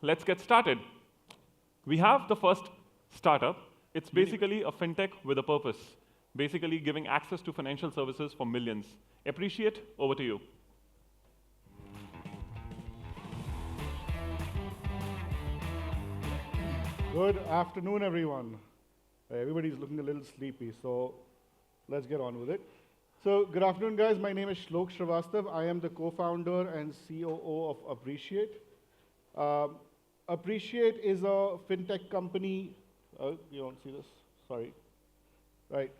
let's get started. We have the first startup. It's basically a fintech with a purpose, basically giving access to financial services for millions. Appreciate, over to you. Good afternoon, everyone. Everybody's looking a little sleepy, so let's get on with it. So, good afternoon, guys. My name is Shlok Srivastav. I am the co-founder and COO of Appreciate. Appreciate is a fintech company. You don't see this? Sorry. Right.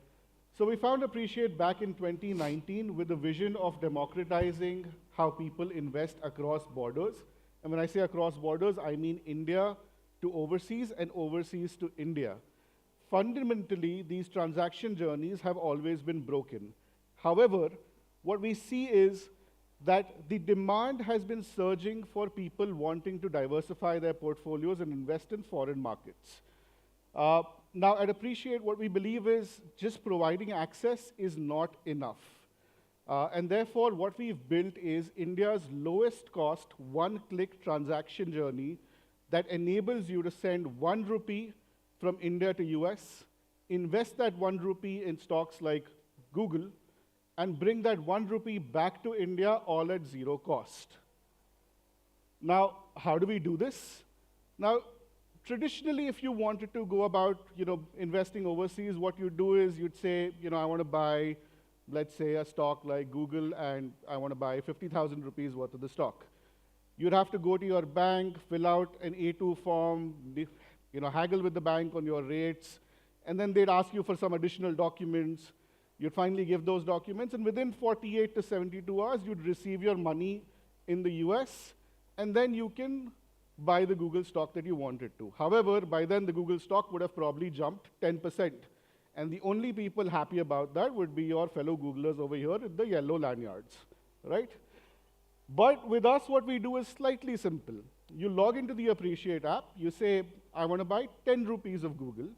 So we found Appreciate back in 2019 with the vision of democratizing how people invest across borders. And when I say across borders, I mean India to overseas and overseas to India. Fundamentally, these transaction journeys have always been broken. However, what we see is that the demand has been surging for people wanting to diversify their portfolios and invest in foreign markets. Now, at Appreciate, what we believe is just providing access is not enough. And therefore, what we've built is India's lowest cost, one-click transaction journey that enables you to send 1 rupee from India to US, invest that 1 rupee in stocks like Google, and bring that 1 rupee back to India all at zero cost. Now, how do we do this? Now, traditionally, if you wanted to go about investing overseas, what you'd do is you'd say, I want to buy, let's say, a stock like Google, and I want to buy 50,000 rupees worth of the stock. You'd have to go to your bank, fill out an A2 form, haggle with the bank on your rates, and then they'd ask you for some additional documents. You'd finally give those documents, and within 48 to 72 hours, you'd receive your money in the US, and then you can buy the Google stock that you wanted to. However, by then, the Google stock would have probably jumped 10%. And the only people happy about that would be your fellow Googlers over here in the yellow lanyards, right? But with us, what we do is slightly simple. You log into the Appreciate app, you say, I want to buy 10 rupees of Google,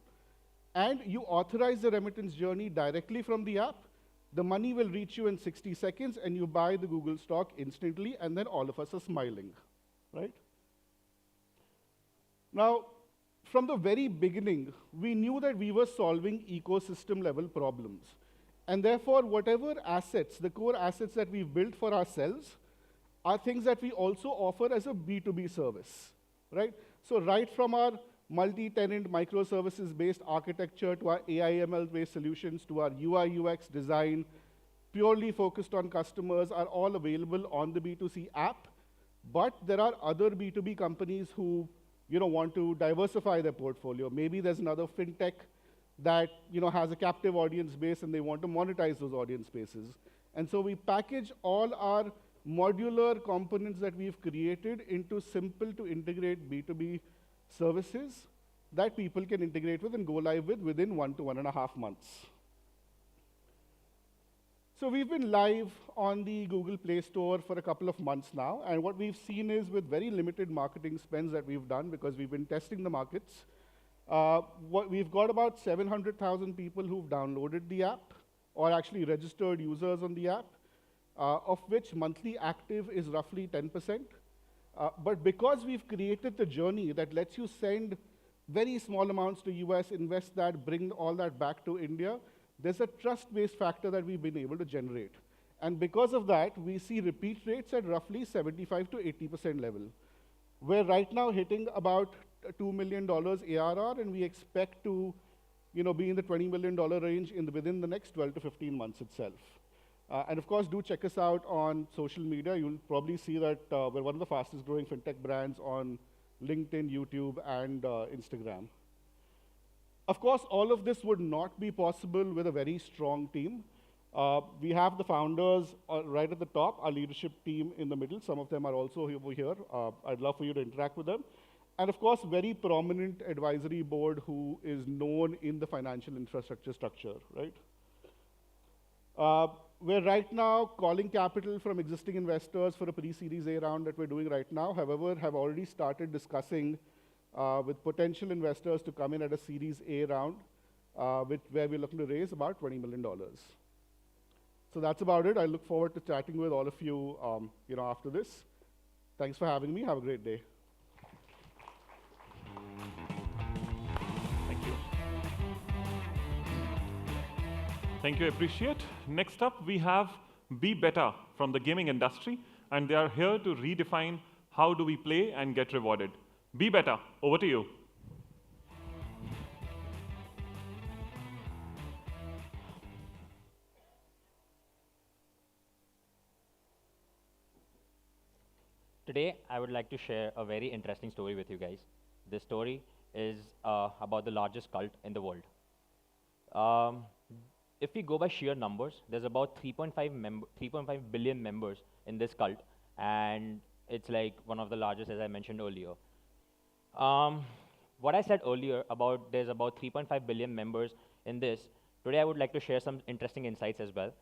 and you authorize the remittance journey directly from the app. The money will reach you in 60 seconds, and you buy the Google stock instantly, and then all of us are smiling, right? Now, from the very beginning, we knew that we were solving ecosystem-level problems. And therefore, whatever assets, the core assets that we've built for ourselves, are things that we also offer as a B2B service, right? So right from our multi-tenant microservices-based architecture to our AI/ML-based solutions to our UI UX design, purely focused on customers, are all available on the B2C app. But there are other B2B companies who want to diversify their portfolio. Maybe there's another fintech that has a captive audience base and they want to monetize those audience bases. And so we package all our modular components that we've created into simple to integrate B2B services that people can integrate with and go live with within 1 to 1.5 months. So we've been live on the Google Play Store for a couple of months now, and what we've seen is with very limited marketing spends that we've done because we've been testing the markets, we've got about 700,000 people who've downloaded the app, or actually registered users on the app, of which monthly active is roughly 10%. But because we've created the journey that lets you send very small amounts to US, invest that, bring all that back to India, there's a trust-based factor that we've been able to generate. And because of that, we see repeat rates at roughly 75 to 80% level. We're right now hitting about $2 million ARR, and we expect to be in the $20 million range within the next 12 to 15 months itself. And of course, do check us out on social media. You'll probably see that we're one of the fastest growing fintech brands on LinkedIn, YouTube, and Instagram. Of course, all of this would not be possible with a very strong team. We have the founders right at the top, our leadership team in the middle. Some of them are also over here. I'd love for you to interact with them. And of course, very prominent advisory board who is known in the financial infrastructure structure, right? We're right now calling capital from existing investors for a pre-Series A round that we're doing right now. However, have already started discussing with potential investors to come in at a Series A round, where we're looking to raise about $20 million. So that's about it. I look forward to chatting with all of you, after this. Thanks for having me. Have a great day. Thank you, appreciate. Next up, we have BeBetta from the gaming industry, and they are here to redefine how do we play and get rewarded. BeBetta, over to you. Today, I would like to share a very interesting story with you guys. This story is about the largest cult in the world. If we go by sheer numbers, there's about 3.5 billion members in this cult, and it's like one of the largest, as I mentioned earlier. What I said earlier about there's about 3.5 billion members in this, today I would like to share some interesting insights as well.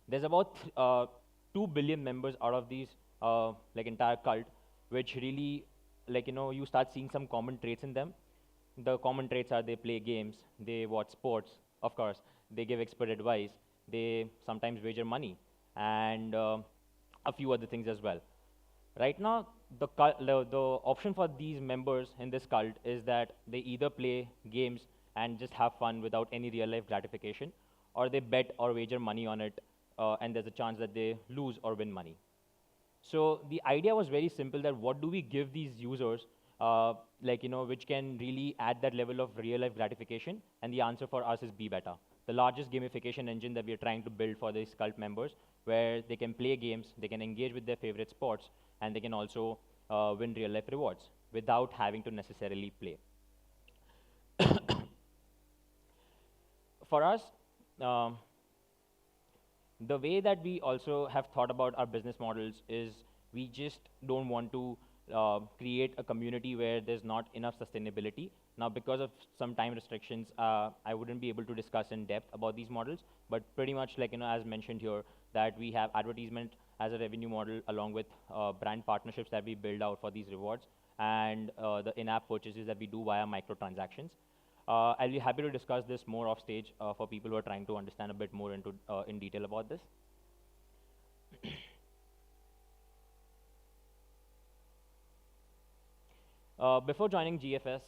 There's about 2 billion members out of these like entire cult, which really, like, you start seeing some common traits in them. The common traits are they play games, they watch sports, of course, they give expert advice, they sometimes wager money, and a few other things as well. Right now, the option for these members in this cult is that they either play games and just have fun without any real life gratification, or they bet or wager money on it, and there's a chance that they lose or win money. So the idea was very simple, that what do we give these users, which can really add that level of real life gratification? And the answer for us is BeBetta, the largest gamification engine that we are trying to build for these cult members, where they can play games, they can engage with their favorite sports, and they can also win real life rewards without having to necessarily play. For us, the way that we also have thought about our business models is we just don't want to create a community where there's not enough sustainability. Now, because of some time restrictions, I wouldn't be able to discuss in depth about these models, but pretty much like, as mentioned here, that we have advertisement as a revenue model along with brand partnerships that we build out for these rewards, and the in-app purchases that we do via microtransactions. I'll be happy to discuss this more off stage for people who are trying to understand a bit more in detail about this. Before joining GFS,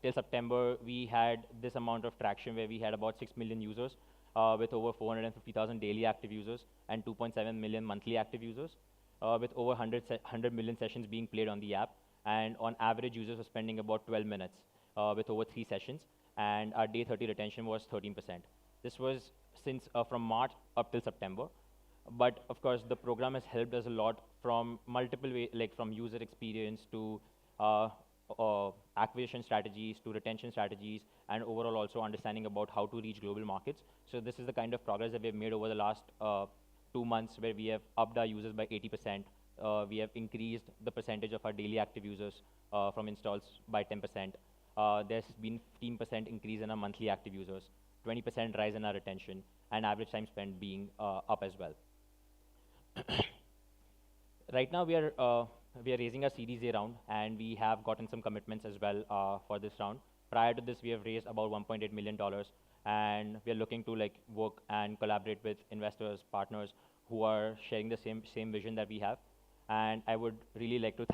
till September, we had this amount of traction where we had about 6 million users with over 450,000 daily active users and 2.7 million monthly active users, with over 100 million sessions being played on the app. And on average, users were spending about 12 minutes with over 3 sessions, and our day 30 retention was 13%. This was since from March up till September. But of course, the program has helped us a lot from multiple ways, like from user experience to acquisition strategies to retention strategies, and overall also understanding about how to reach global markets. So this is the kind of progress that we have made over the last 2 months, where we have upped our users by 80%. We have increased the percentage of our daily active users from installs by 10%. There's been 15% increase in our monthly active users, 20% rise in our retention, and average time spent being up as well. Right now, we are raising our Series A round, and we have gotten some commitments as well for this round. Prior to this, we have raised about $1.8 million, and we are looking to work and collaborate with investors, partners who are sharing the same vision that we have. And I would really like to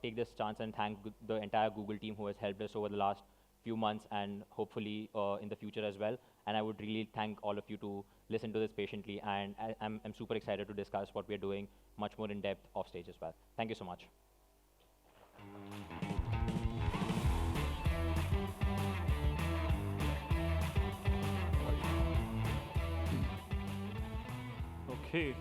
take this chance and thank the entire Google team who has helped us over the last few months, and hopefully in the future as well. And I would really thank all of you to listen to this patiently, and I'm super excited to discuss what we are doing much more in depth off stage as well. Thank you so much. Okay.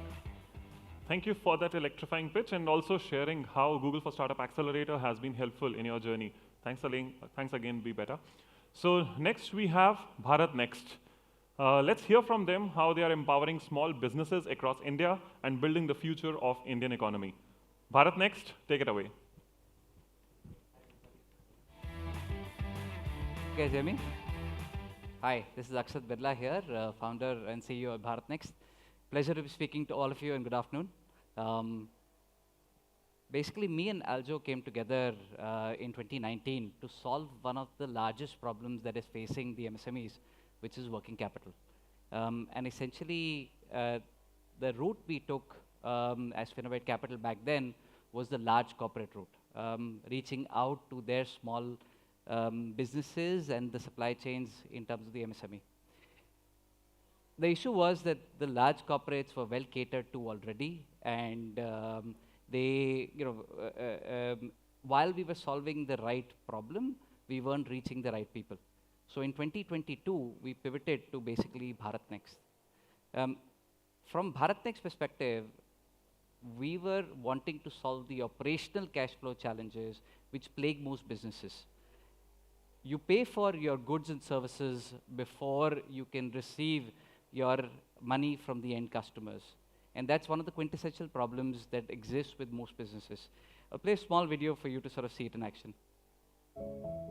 Thank you for that electrifying pitch, and also sharing how Google for Startup Accelerator has been helpful in your journey. Thanks again, BeBetta. So next we have BharatNXT. Let's hear from them how they are empowering small businesses across India and building the future of Indian economy. BharatNXT, take it away. You guys hear me? Hi, this is Akshat Birla here, founder and CEO of BharatNXT. Pleasure to be speaking to all of you, and good afternoon. Basically, me and Aljo came together in 2019 to solve one of the largest problems that is facing the MSMEs, which is working capital. And essentially, the route we took as Finovate Capital back then was the large corporate route, reaching out to their small businesses and the supply chains in terms of the MSME. The issue was that the large corporates were well catered to already, and they, while we were solving the right problem, we weren't reaching the right people. So in 2022, we pivoted to basically BharatNXT. From BharatNXT perspective, we were wanting to solve the operational cash flow challenges which plague most businesses. You pay for your goods and services before you can receive your money from the end customers. And that's one of the quintessential problems that exists with most businesses. I'll play a small video for you to sort of see it in action.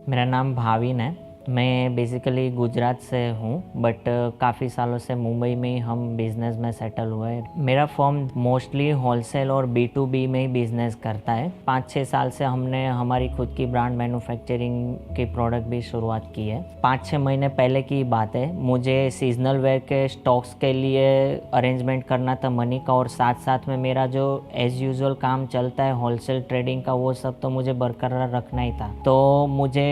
मेरा नाम भाविन है। मैं basically Gujarat से हूँ, but काफ़ी सालों से मुंबई में ही हम बिज़नेस में सेटल हुए हैं। मेरा फर्म मोस्टली होलसेल और B2B में ही बिज़नेस करता है। 5-6 साल से हमने हमारी खुद की ब्रांड मैन्युफैक्चरिंग की प्रोडक्ट भी शुरुआत की है। 5-6 महीने पहले की बात है, मुझे सीजनल वेयर के स्टॉक्स के लिए अरेंजमेंट करना था मनी का, और साथ साथ में मेरा जो एज़ यूजुअल काम चलता है होलसेल ट्रेडिंग का, वो सब तो मुझे बरकरार रखना ही था। तो मुझे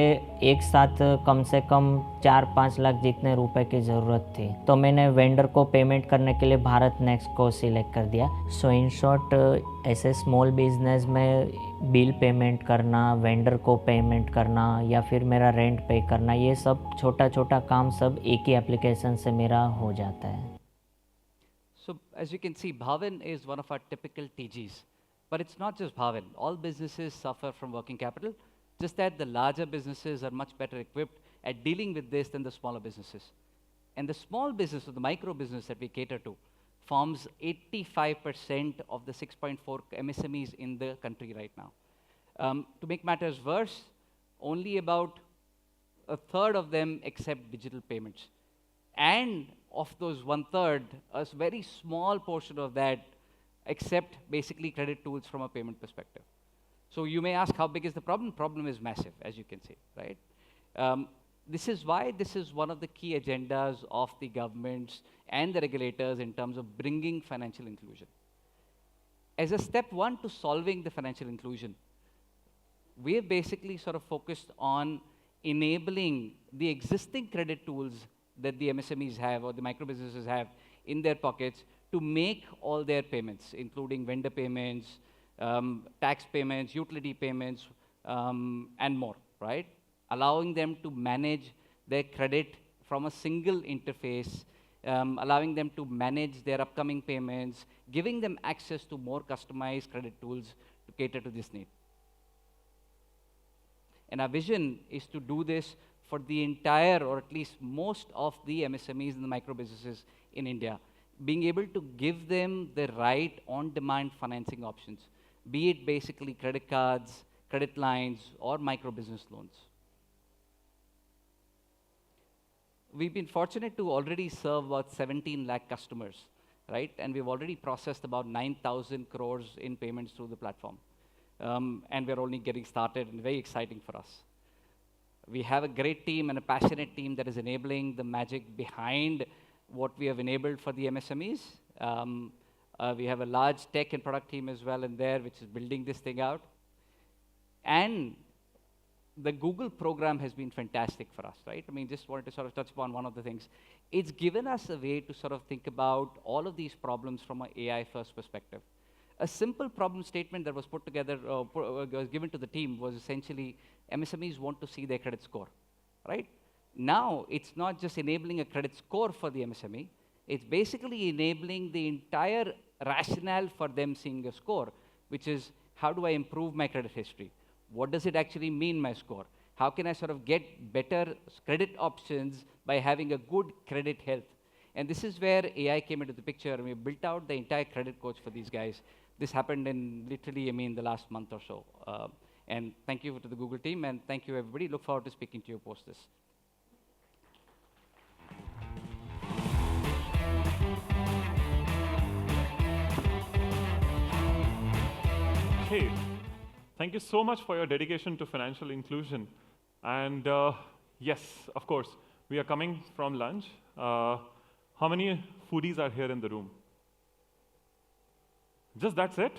एक साथ कम से कम 4-5 लाख जितने रुपए की ज़रूरत थी। तो मैंने वेंडर को पेमेंट करने के लिए BharatNXT को सिलेक्ट कर दिया। सो इन शॉर्ट, ऐसे स्मॉल बिजनेस में बिल पेमेंट करना, वेंडर को पेमेंट करना, या फिर मेरा रेंट पे करना, ये सब छोटा छोटा काम सब एक ही एप्लीकेशन से मेरा हो जाता है। So as you can see, Bhavin is one of our typical TGs. But it's not just Bhavin. All businesses suffer from working capital, just that the larger businesses are much better equipped at dealing with this than the smaller businesses. And the small business, or the micro business that we cater to, forms 85% of the 6.4 MSMEs in the country right now. To make matters worse, only about a third of them accept digital payments. And of those 1/3, a very small portion of that accept basically credit tools from a payment perspective. So you may ask, how big is the problem? Problem is massive, as you can see, right? This is why this is one of the key agendas of the governments and the regulators in terms of bringing financial inclusion. As a step one to solving the financial inclusion, we have basically sort of focused on enabling the existing credit tools that the MSMEs have or the micro businesses have in their pockets to make all their payments, including vendor payments, tax payments, utility payments, and more, right? Allowing them to manage their credit from a single interface, allowing them to manage their upcoming payments, giving them access to more customized credit tools to cater to this need. And our vision is to do this for the entire, or at least most of the MSMEs and the micro businesses in India, being able to give them the right on-demand financing options, be it basically credit cards, credit lines, or micro business loans. We've been fortunate to already serve about 17 lakh customers, right? And we've already processed about 9,000 crores in payments through the platform. And we're only getting started, and very exciting for us. We have a great team and a passionate team that is enabling the magic behind what we have enabled for the MSMEs. We have a large tech and product team as well in there, which is building this thing out. And the Google program has been fantastic for us, right? I mean, just wanted to sort of touch upon one of the things. It's given us a way to sort of think about all of these problems from an AI-first perspective. A simple problem statement that was put together, was given to the team, was essentially MSMEs want to see their credit score, right? Now, it's not just enabling a credit score for the MSME, it's basically enabling the entire rationale for them seeing a score, which is, how do I improve my credit history? What does it actually mean, my score? How can I sort of get better credit options by having a good credit health? And this is where AI came into the picture, and we built out the entire credit coach for these guys. This happened in literally, the last month or so. And thank you to the Google team, and thank you, everybody. Look forward to speaking to you post this. Hey, thank you so much for your dedication to financial inclusion. And yes, of course, we are coming from lunch. How many foodies are here in the room? Just that's it?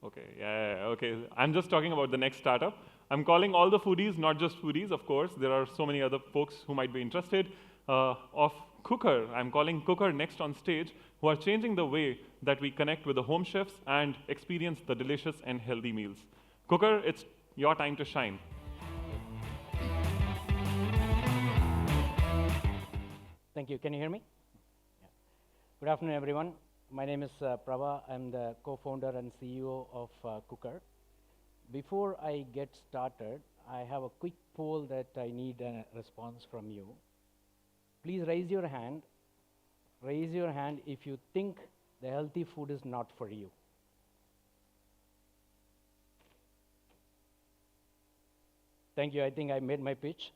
Okay, yeah, okay. I'm just talking about the next startup. I'm calling all the foodies, not just foodies, of course. There are so many other folks who might be interested. of Cookr. I'm calling Cookr next on stage, who are changing the way that we connect with the home chefs and experience the delicious and healthy meals. Cookr, it's your time to shine. Thank you. Can you hear me? Yeah. Good afternoon, everyone. My name is Prabha. I'm the co-founder and CEO of Cookr. Before I get started, I have a quick poll that I need a response from you. Please raise your hand. Raise your hand if you think the healthy food is not for you. Thank you. I think I made my pitch.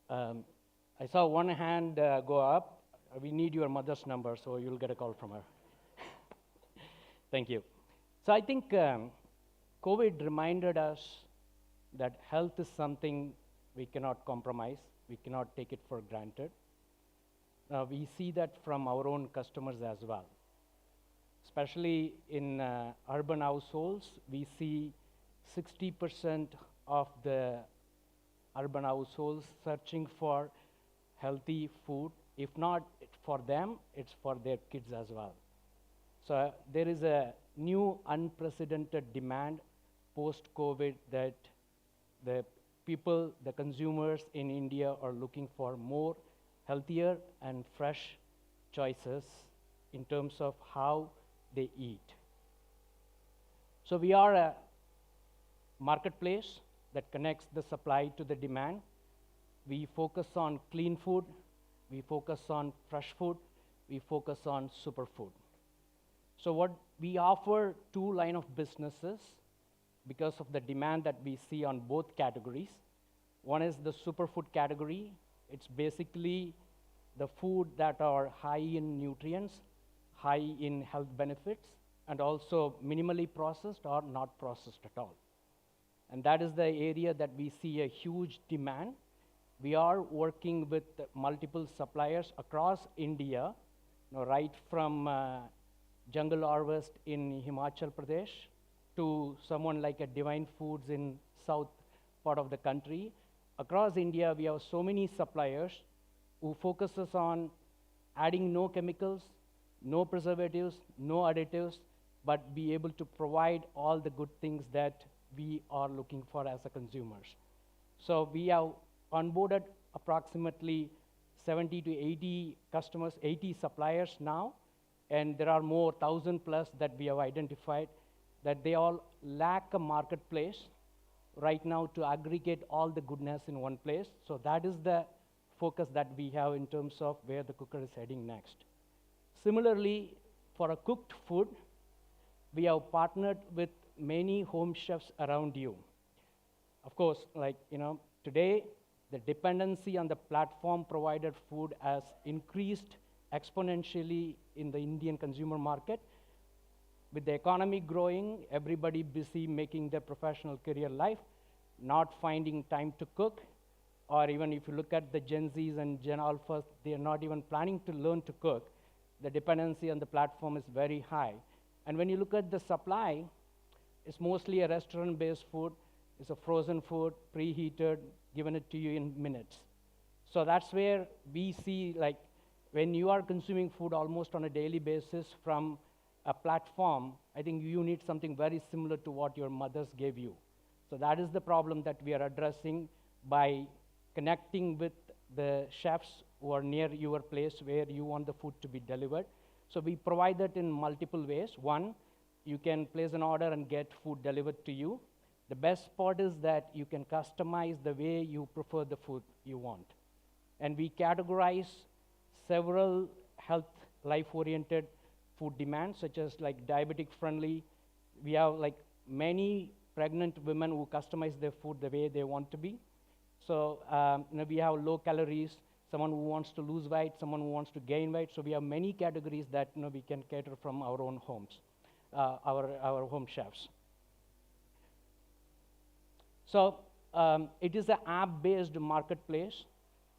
I saw one hand go up. We need your mother's number, so you'll get a call from her. Thank you. So I think COVID reminded us that health is something we cannot compromise. We cannot take it for granted. We see that from our own customers as well. Especially in urban households, we see 60% of the urban households searching for healthy food. If not for them, it's for their kids as well. So there is a new unprecedented demand post-COVID that the people, the consumers in India are looking for more healthier and fresh choices in terms of how they eat. So we are a marketplace that connects the supply to the demand. We focus on clean food, we focus on fresh food, we focus on superfood. So what we offer two line of businesses because of the demand that we see on both categories. One is the superfood category. It's basically the food that are high in nutrients, high in health benefits, and also minimally processed or not processed at all. And that is the area that we see a huge demand. We are working with multiple suppliers across India, right from Jungle Harvest in Himachal Pradesh to someone like a Divine Foods in south part of the country. Across India, we have so many suppliers who focuses on adding no chemicals, no preservatives, no additives, but be able to provide all the good things that we are looking for as a consumers. So we have onboarded approximately 70 to 80 customers, 80 suppliers now, and there are more 1,000 plus that we have identified that they all lack a marketplace right now to aggregate all the goodness in one place. So that is the focus that we have in terms of where the Cookr is heading next. Similarly, for a cooked food, we have partnered with many home chefs around you. Of course, like, today, the dependency on the platform provided food has increased exponentially in the Indian consumer market. With the economy growing, everybody busy making their professional career life, not finding time to cook, or even if you look at the Gen Zs and Gen Alphas, they are not even planning to learn to cook. The dependency on the platform is very high. And when you look at the supply, it's mostly a restaurant-based food. It's a frozen food, preheated, given it to you in minutes. So that's where we see, like, when you are consuming food almost on a daily basis from a platform, I think you need something very similar to what your mothers gave you. So that is the problem that we are addressing by connecting with the chefs who are near your place where you want the food to be delivered. So we provide that in multiple ways. One, you can place an order and get food delivered to you. The best part is that you can customize the way you prefer the food you want. And we categorize several health, life-oriented food demands, such as like diabetic friendly. We have like many pregnant women who customize their food the way they want to be. So we have low calories, someone who wants to lose weight, someone who wants to gain weight. So we have many categories that we can cater from our own homes, our home chefs. So it is an app-based marketplace.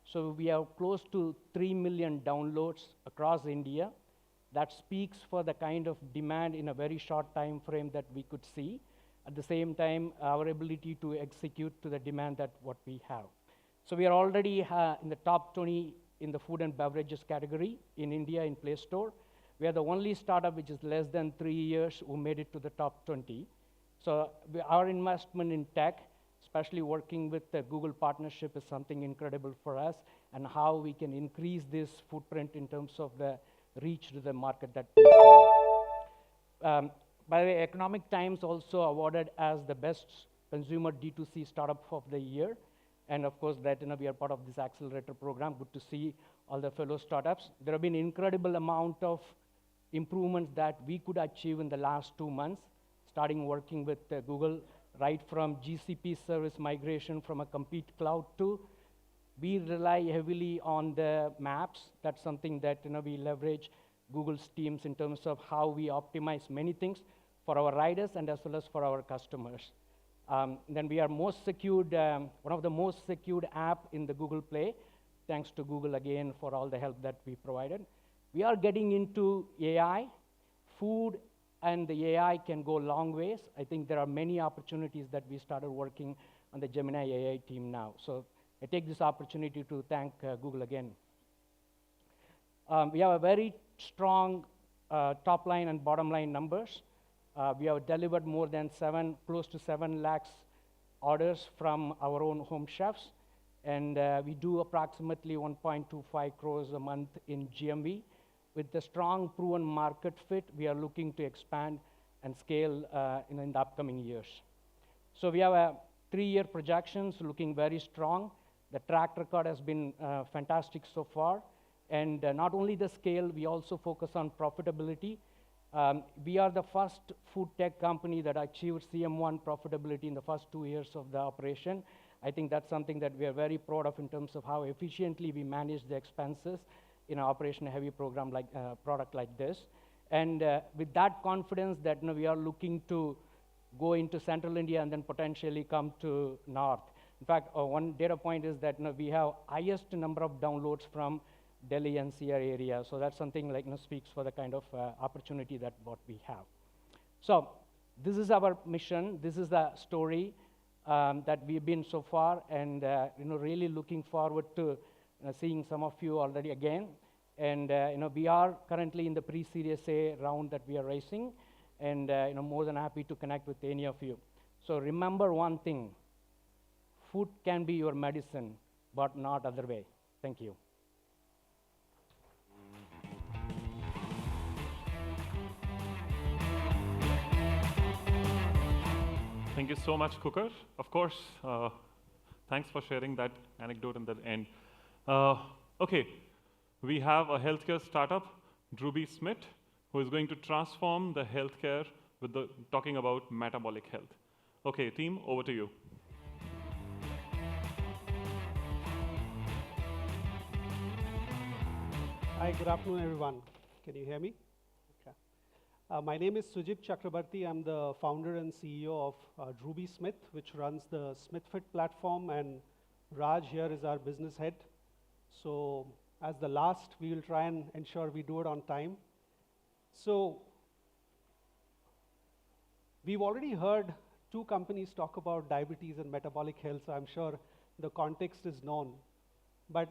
So we have close to 3 million downloads across India. That speaks for the kind of demand in a very short time frame that we could see. At the same time, our ability to execute to the demand that what we have. So we are already in the top 20 in the food and beverages category in India in Play Store. We are the only startup which is less than 3 years who made it to the top 20. So our investment in tech, especially working with the Google partnership, is something incredible for us, and how we can increase this footprint in terms of the reach to the market that we see. By the way, Economic Times also awarded as the best consumer D2C startup of the year. And of course, that we are part of this Accelerator program. Good to see all the fellow startups. There have been incredible amount of improvements that we could achieve in the last 2 months, starting working with Google, right from GCP service migration from a compete cloud to, we rely heavily on the maps. That's something that we leverage Google's teams in terms of how we optimize many things for our riders and as well as for our customers. Then we are most secured, one of the most secured app in the Google Play, thanks to Google again for all the help that we provided. We are getting into AI. Food and the AI can go long ways. I think there are many opportunities that we started working on the Gemini AI team now. So I take this opportunity to thank Google again. We have a very strong top line and bottom line numbers. We have delivered more than close to 7 lakhs orders from our own home chefs. And we do approximately 1.25 crores a month in GMV. With the strong proven market fit, we are looking to expand and scale in the upcoming years. So we have a 3-year projections looking very strong. The track record has been fantastic so far. And not only the scale, we also focus on profitability. We are the first food tech company that achieved CM1 profitability in the first 2 years of the operation. I think that's something that we are very proud of in terms of how efficiently we manage the expenses in an operation-heavy program like product like this. And with that confidence that we are looking to go into central India and then potentially come to north. In fact, one data point is that we have highest number of downloads from Delhi NCR area. So that's something like speaks for the kind of opportunity that what we have. So this is our mission. This is the story that we've been so far, and really looking forward to seeing some of you already again. And we are currently in the pre-Series A round that we are raising, and more than happy to connect with any of you. So remember one thing: food can be your medicine, but not other way. Thank you. Thank you so much, Cookr. Of course, thanks for sharing that anecdote in the end. Okay, we have a healthcare startup, DroobiSmit, who is going to transform the healthcare with talking about metabolic health. Okay, team, over to you. Hi, good afternoon, everyone. Can you hear me? Okay. My name is Sujit Chakrabarti. I'm the founder and CEO of DroobiSmit, which runs the SmithFit platform, and Raj here is our business head. So as the last, we will try and ensure we do it on time. So we've already heard 2 companies talk about diabetes and metabolic health, so I'm sure the context is known. But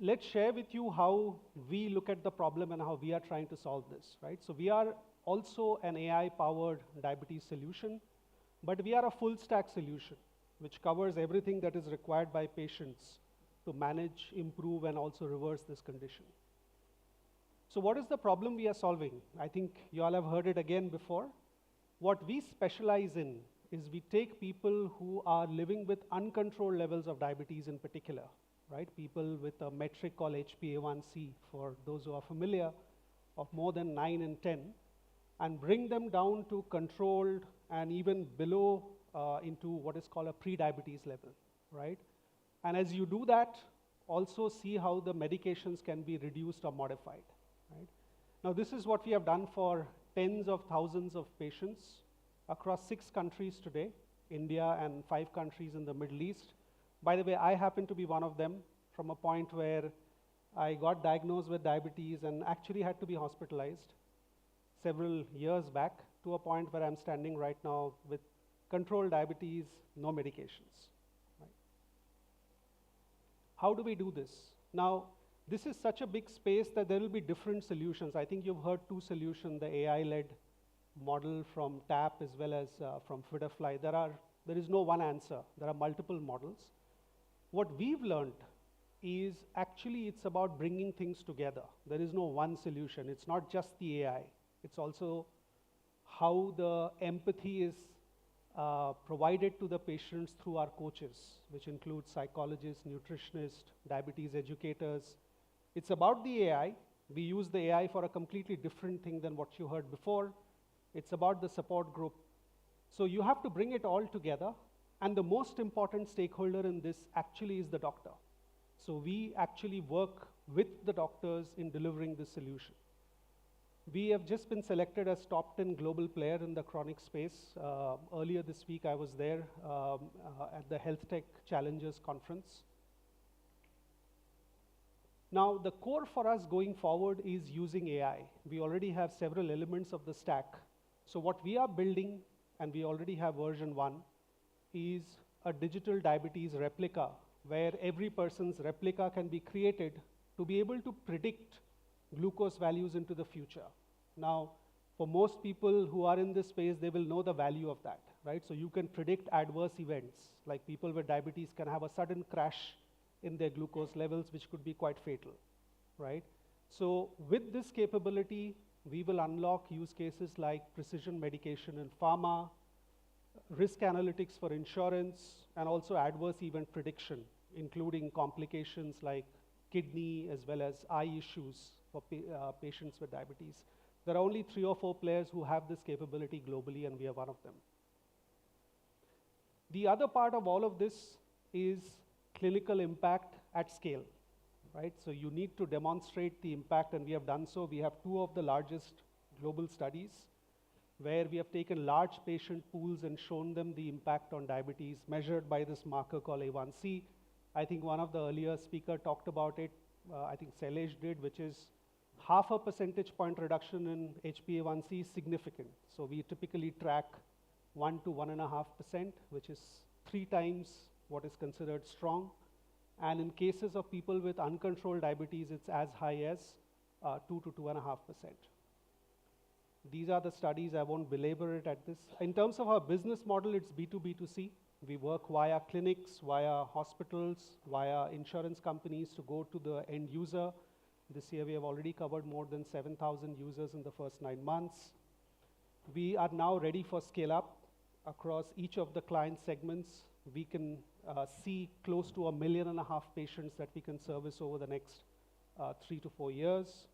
let's share with you how we look at the problem and how we are trying to solve this, right? So we are also an AI-powered diabetes solution, but we are a full-stack solution, which covers everything that is required by patients to manage, improve, and also reverse this condition. So what is the problem we are solving? I think you all have heard it again before. What we specialize in is we take people who are living with uncontrolled levels of diabetes in particular, right? People with a metric called HbA1c, for those who are familiar, of more than 9 and 10, and bring them down to controlled and even below into what is called a pre-diabetes level, right? And as you do that, also see how the medications can be reduced or modified, right? Now, this is what we have done for tens of thousands of patients across 6 countries today, India and 5 countries in the Middle East. By the way, I happen to be one of them, from a point where I got diagnosed with diabetes and actually had to be hospitalized several years back, to a point where I'm standing right now with controlled diabetes, no medications. Right? How do we do this? Now, this is such a big space that there will be different solutions. I think you've heard two solutions, the AI-led model from TAP as well as from Fitterfly. There is no one answer. There are multiple models. What we've learned is actually it's about bringing things together. There is no one solution. It's not just the AI. It's also how the empathy is provided to the patients through our coaches, which include psychologists, nutritionists, diabetes educators. It's about the AI. We use the AI for a completely different thing than what you heard before. It's about the support group. So you have to bring it all together. And the most important stakeholder in this actually is the doctor. So we actually work with the doctors in delivering this solution. We have just been selected as top 10 global player in the chronic space. Earlier this week, I was there at the Health Tech Challengers Conference. Now, the core for us going forward is using AI. We already have several elements of the stack. So what we are building, and we already have version 1, is a digital diabetes replica, where every person's replica can be created to be able to predict glucose values into the future. Now, for most people who are in this space, they will know the value of that, right? So you can predict adverse events, like people with diabetes can have a sudden crash in their glucose levels, which could be quite fatal, right? So with this capability, we will unlock use cases like precision medication in pharma, risk analytics for insurance, and also adverse event prediction, including complications like kidney as well as eye issues for patients with diabetes. There are only 3 or 4 players who have this capability globally, and we are one of them. The other part of all of this is clinical impact at scale, right? So you need to demonstrate the impact, and we have done so. We have 2 of the largest global studies where we have taken large patient pools and shown them the impact on diabetes measured by this marker called A1C. I think one of the earlier speaker talked about it, I think Sailesh did, which is 0.5 percentage point reduction in HbA1c is significant. So we typically track 1 to 1.5%, which is 3 times what is considered strong. And in cases of people with uncontrolled diabetes, it's as high as 2 to 2.5%. These are the studies. I won't belabor it at this. In terms of our business model, it's B2B2C. We work via clinics, via hospitals, via insurance companies to go to the end user. This year, we have already covered more than 7,000 users in the first 9 months. We are now ready for scale up across each of the client segments. We can see close to 1.5 million patients that we can service over the next 3 to 4 years.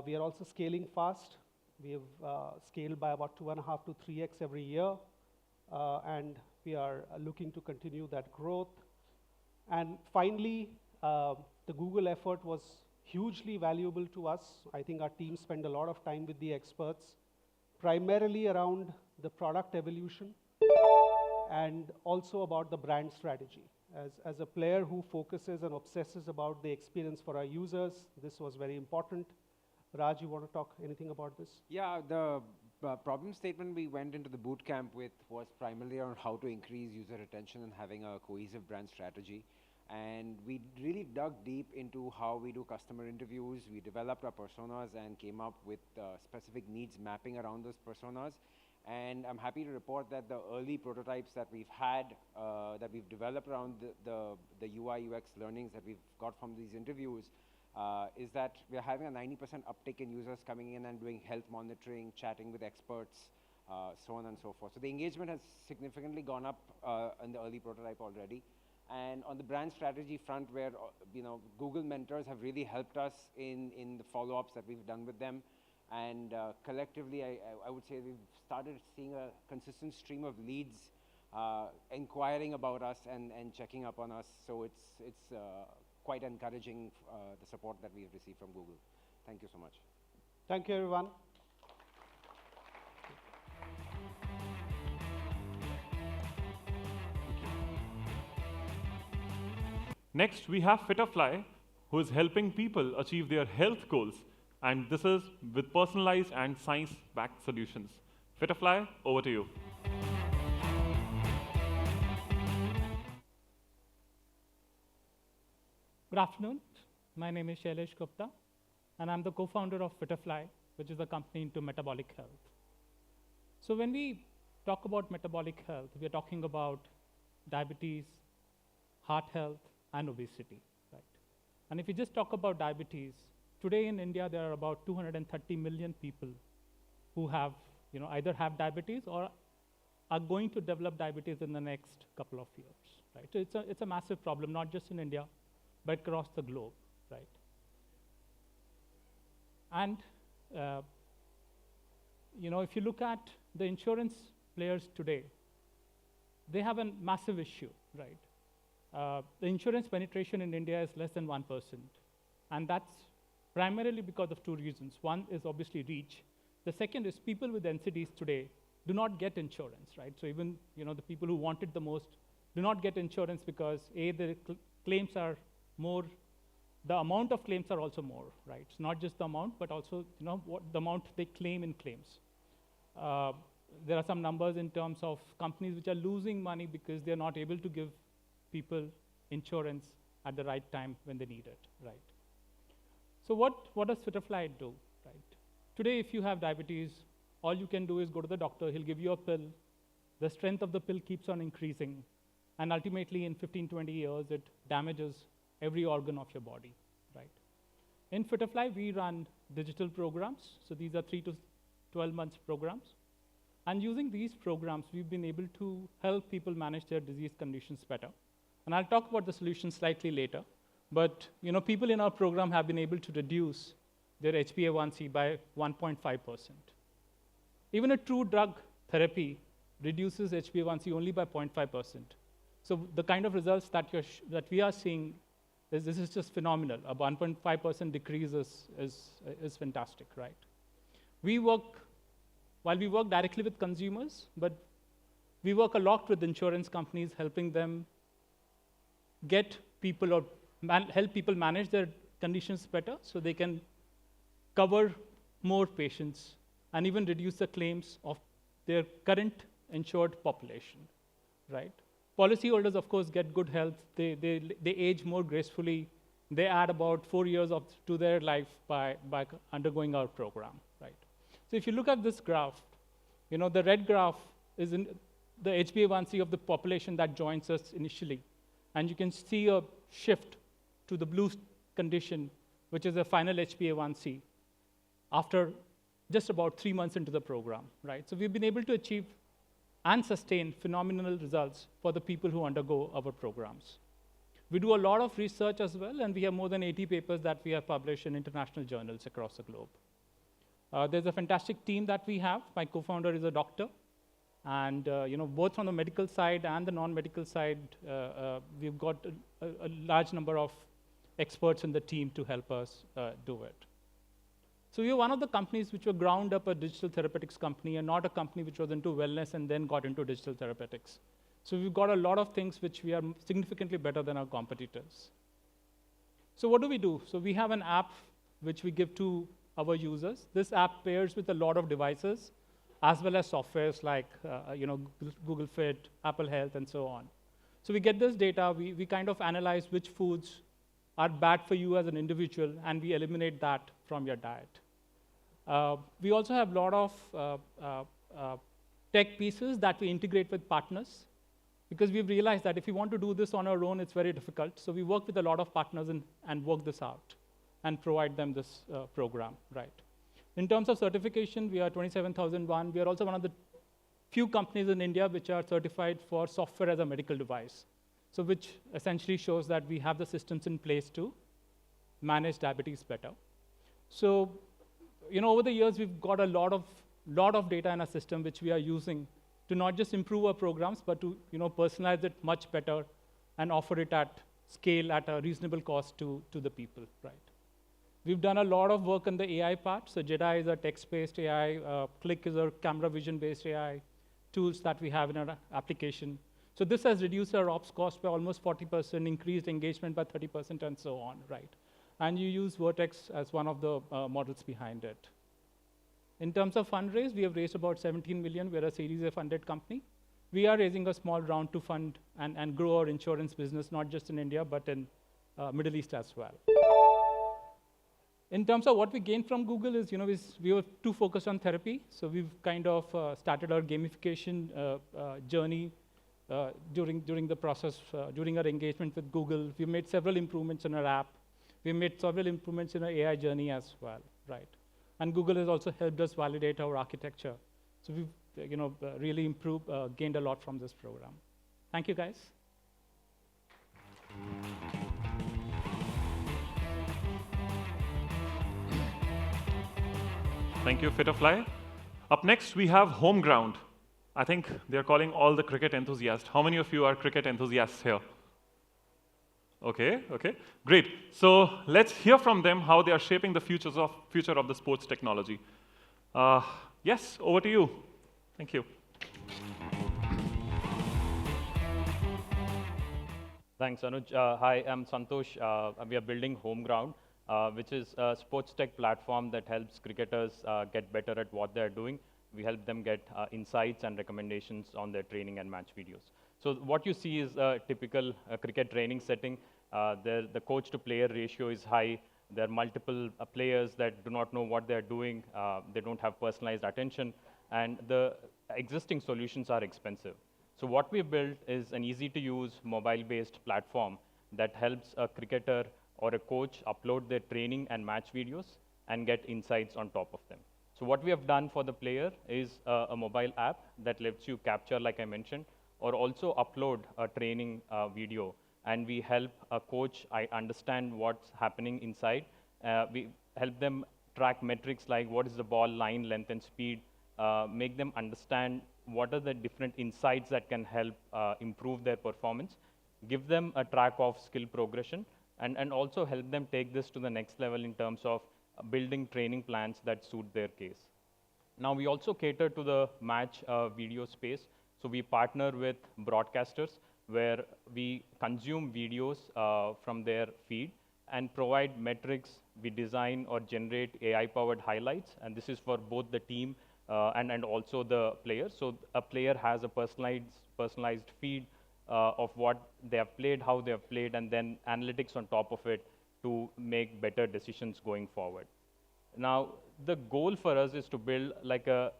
We are also scaling fast. We have scaled by about 2.5 to 3x every year. And we are looking to continue that growth. And finally, the Google effort was hugely valuable to us. I think our team spent a lot of time with the experts, primarily around the product evolution and also about the brand strategy. As a player who focuses and obsesses about the experience for our users, this was very important. Raj, you want to talk anything about this? Yeah, the problem statement we went into the bootcamp with was primarily on how to increase user retention and having a cohesive brand strategy. And we really dug deep into how we do customer interviews. We developed our personas and came up with specific needs mapping around those personas. And I'm happy to report that the early prototypes that we've had, that we've developed around the UI UX learnings that we've got from these interviews, is that we're having a 90% uptick in users coming in and doing health monitoring, chatting with experts, so on and so forth. So the engagement has significantly gone up in the early prototype already. And on the brand strategy front, where Google mentors have really helped us in the follow-ups that we've done with them. And collectively, I would say we've started seeing a consistent stream of leads inquiring about us and checking up on us. So it's quite encouraging, the support that we've received from Google. Thank you so much. Thank you, everyone. Next, we have Fitterfly, who is helping people achieve their health goals. And this is with personalized and science-backed solutions. Fitterfly, over to you. Good afternoon. My name is Shailesh Gupta, and I'm the co-founder of Fitterfly, which is a company into metabolic health. So when we talk about metabolic health, we are talking about diabetes, heart health, and obesity, right? And if you just talk about diabetes, today in India, there are about 230 million people who have, either have diabetes or are going to develop diabetes in the next couple of years, right? So it's a massive problem, not just in India, but across the globe, right? And, if you look at the insurance players today, they have a massive issue, right? The insurance penetration in India is less than 1%. And that's primarily because of two reasons. One is obviously reach. The second is people with NCDs today do not get insurance, right? So even the people who want it the most do not get insurance because A, the claims are more, the amount of claims are also more, right? It's not just the amount, but also what the amount they claim in claims. There are some numbers in terms of companies which are losing money because they're not able to give people insurance at the right time when they need it, right? So what does Fitterfly do, right? Today, if you have diabetes, all you can do is go to the doctor, he'll give you a pill, the strength of the pill keeps on increasing, and ultimately in 15, 20 years, it damages every organ of your body, right? In Fitterfly, we run digital programs, so these are 3 to 12 months programs. And using these programs, we've been able to help people manage their disease conditions better. And I'll talk about the solution slightly later. But people in our program have been able to reduce their HbA1c by 1.5%. Even a true drug therapy reduces HbA1c only by 0.5%. So the kind of results that we are seeing this is just phenomenal. A 1.5% decrease is fantastic, right? While we work directly with consumers, but we work a lot with insurance companies, helping them get people or help people manage their conditions better so they can cover more patients and even reduce the claims of their current insured population, right? Policyholders, of course, get good health. They age more gracefully. They add about 4 years to their life by undergoing our program, right? So if you look at this graph, the red graph is in the HbA1c of the population that joins us initially. And you can see a shift to the blue condition, which is a final HbA1c, after just about 3 months into the program, right? So we've been able to achieve and sustain phenomenal results for the people who undergo our programs. We do a lot of research as well, and we have more than 80 papers that we have published in international journals across the globe. There's a fantastic team that we have. My co-founder is a doctor. And both from the medical side and the non-medical side, we've got a large number of experts in the team to help us do it. So we are one of the companies which were ground up a digital therapeutics company and not a company which was into wellness and then got into digital therapeutics. So we've got a lot of things which we are significantly better than our competitors. So what do? So we have an app which we give to our users. This app pairs with a lot of devices, as well as softwares like Google Fit, Apple Health, and so on. So we get this data, we kind of analyze which foods are bad for you as an individual, and we eliminate that from your diet. We also have a lot of tech pieces that we integrate with partners, because we've realized that if we want to do this on our own, it's very difficult. So we work with a lot of partners and work this out and provide them this program, right? In terms of certification, we are 27001. We are also one of the few companies in India which are certified for software as a medical device. So which essentially shows that we have the systems in place to manage diabetes better. So, over the years, we've got a lot of data in our system which we are using to not just improve our programs, but to personalize it much better and offer it at scale at a reasonable cost to the people, right? We've done a lot of work on the AI part. So Jedi is a text-based AI. Click is a camera vision-based AI tools that we have in our application. So this has reduced our ops cost by almost 40%, increased engagement by 30%, and so on, right? And you use Vertex as one of the models behind it. In terms of fundraise, we have raised about 17 million. We're a Series A funded company. We are raising a small round to fund and grow our insurance business, not just in India, but in Middle East as well. In terms of what we gained from Google is, we were too focused on therapy. So we've kind of started our gamification journey during the process, during our engagement with Google. We made several improvements in our app. We made several improvements in our AI journey as well, right? And Google has also helped us validate our architecture. So we've, really improved, gained a lot from this program. Thank you, guys. Thank you, Fitterfly. Up next, we have HomeGround. I think they're calling all the cricket enthusiasts. How many of you are cricket enthusiasts here? Okay, great. So let's hear from them how they are shaping the future of the sports technology. Yes, over to you. Thank you. Thanks, Anuj. Hi, I'm Santosh. We are building HomeGround, which is a sports tech platform that helps cricketers get better at what they're doing. We help them get insights and recommendations on their training and match videos. So what you see is a typical cricket training setting. The coach-to-player ratio is high. There are multiple players that do not know what they're doing. They don't have personalized attention. And the existing solutions are expensive. So what we built is an easy-to-use mobile-based platform that helps a cricketer or a coach upload their training and match videos and get insights on top of them. So what we have done for the player is a mobile app that lets you capture, like I mentioned, or also upload a training video. And we help a coach understand what's happening inside. We help them track metrics like what is the ball line, length, and speed, make them understand what are the different insights that can help improve their performance, give them a track of skill progression, and also help them take this to the next level in terms of building training plans that suit their case. Now, we also cater to the match video space. So we partner with broadcasters where we consume videos from their feed and provide metrics. We design or generate AI-powered highlights, and this is for both the team and also the player. So a player has a personalized feed of what they have played, how they have played, and then analytics on top of it to make better decisions going forward. Now, the goal for us is to build like a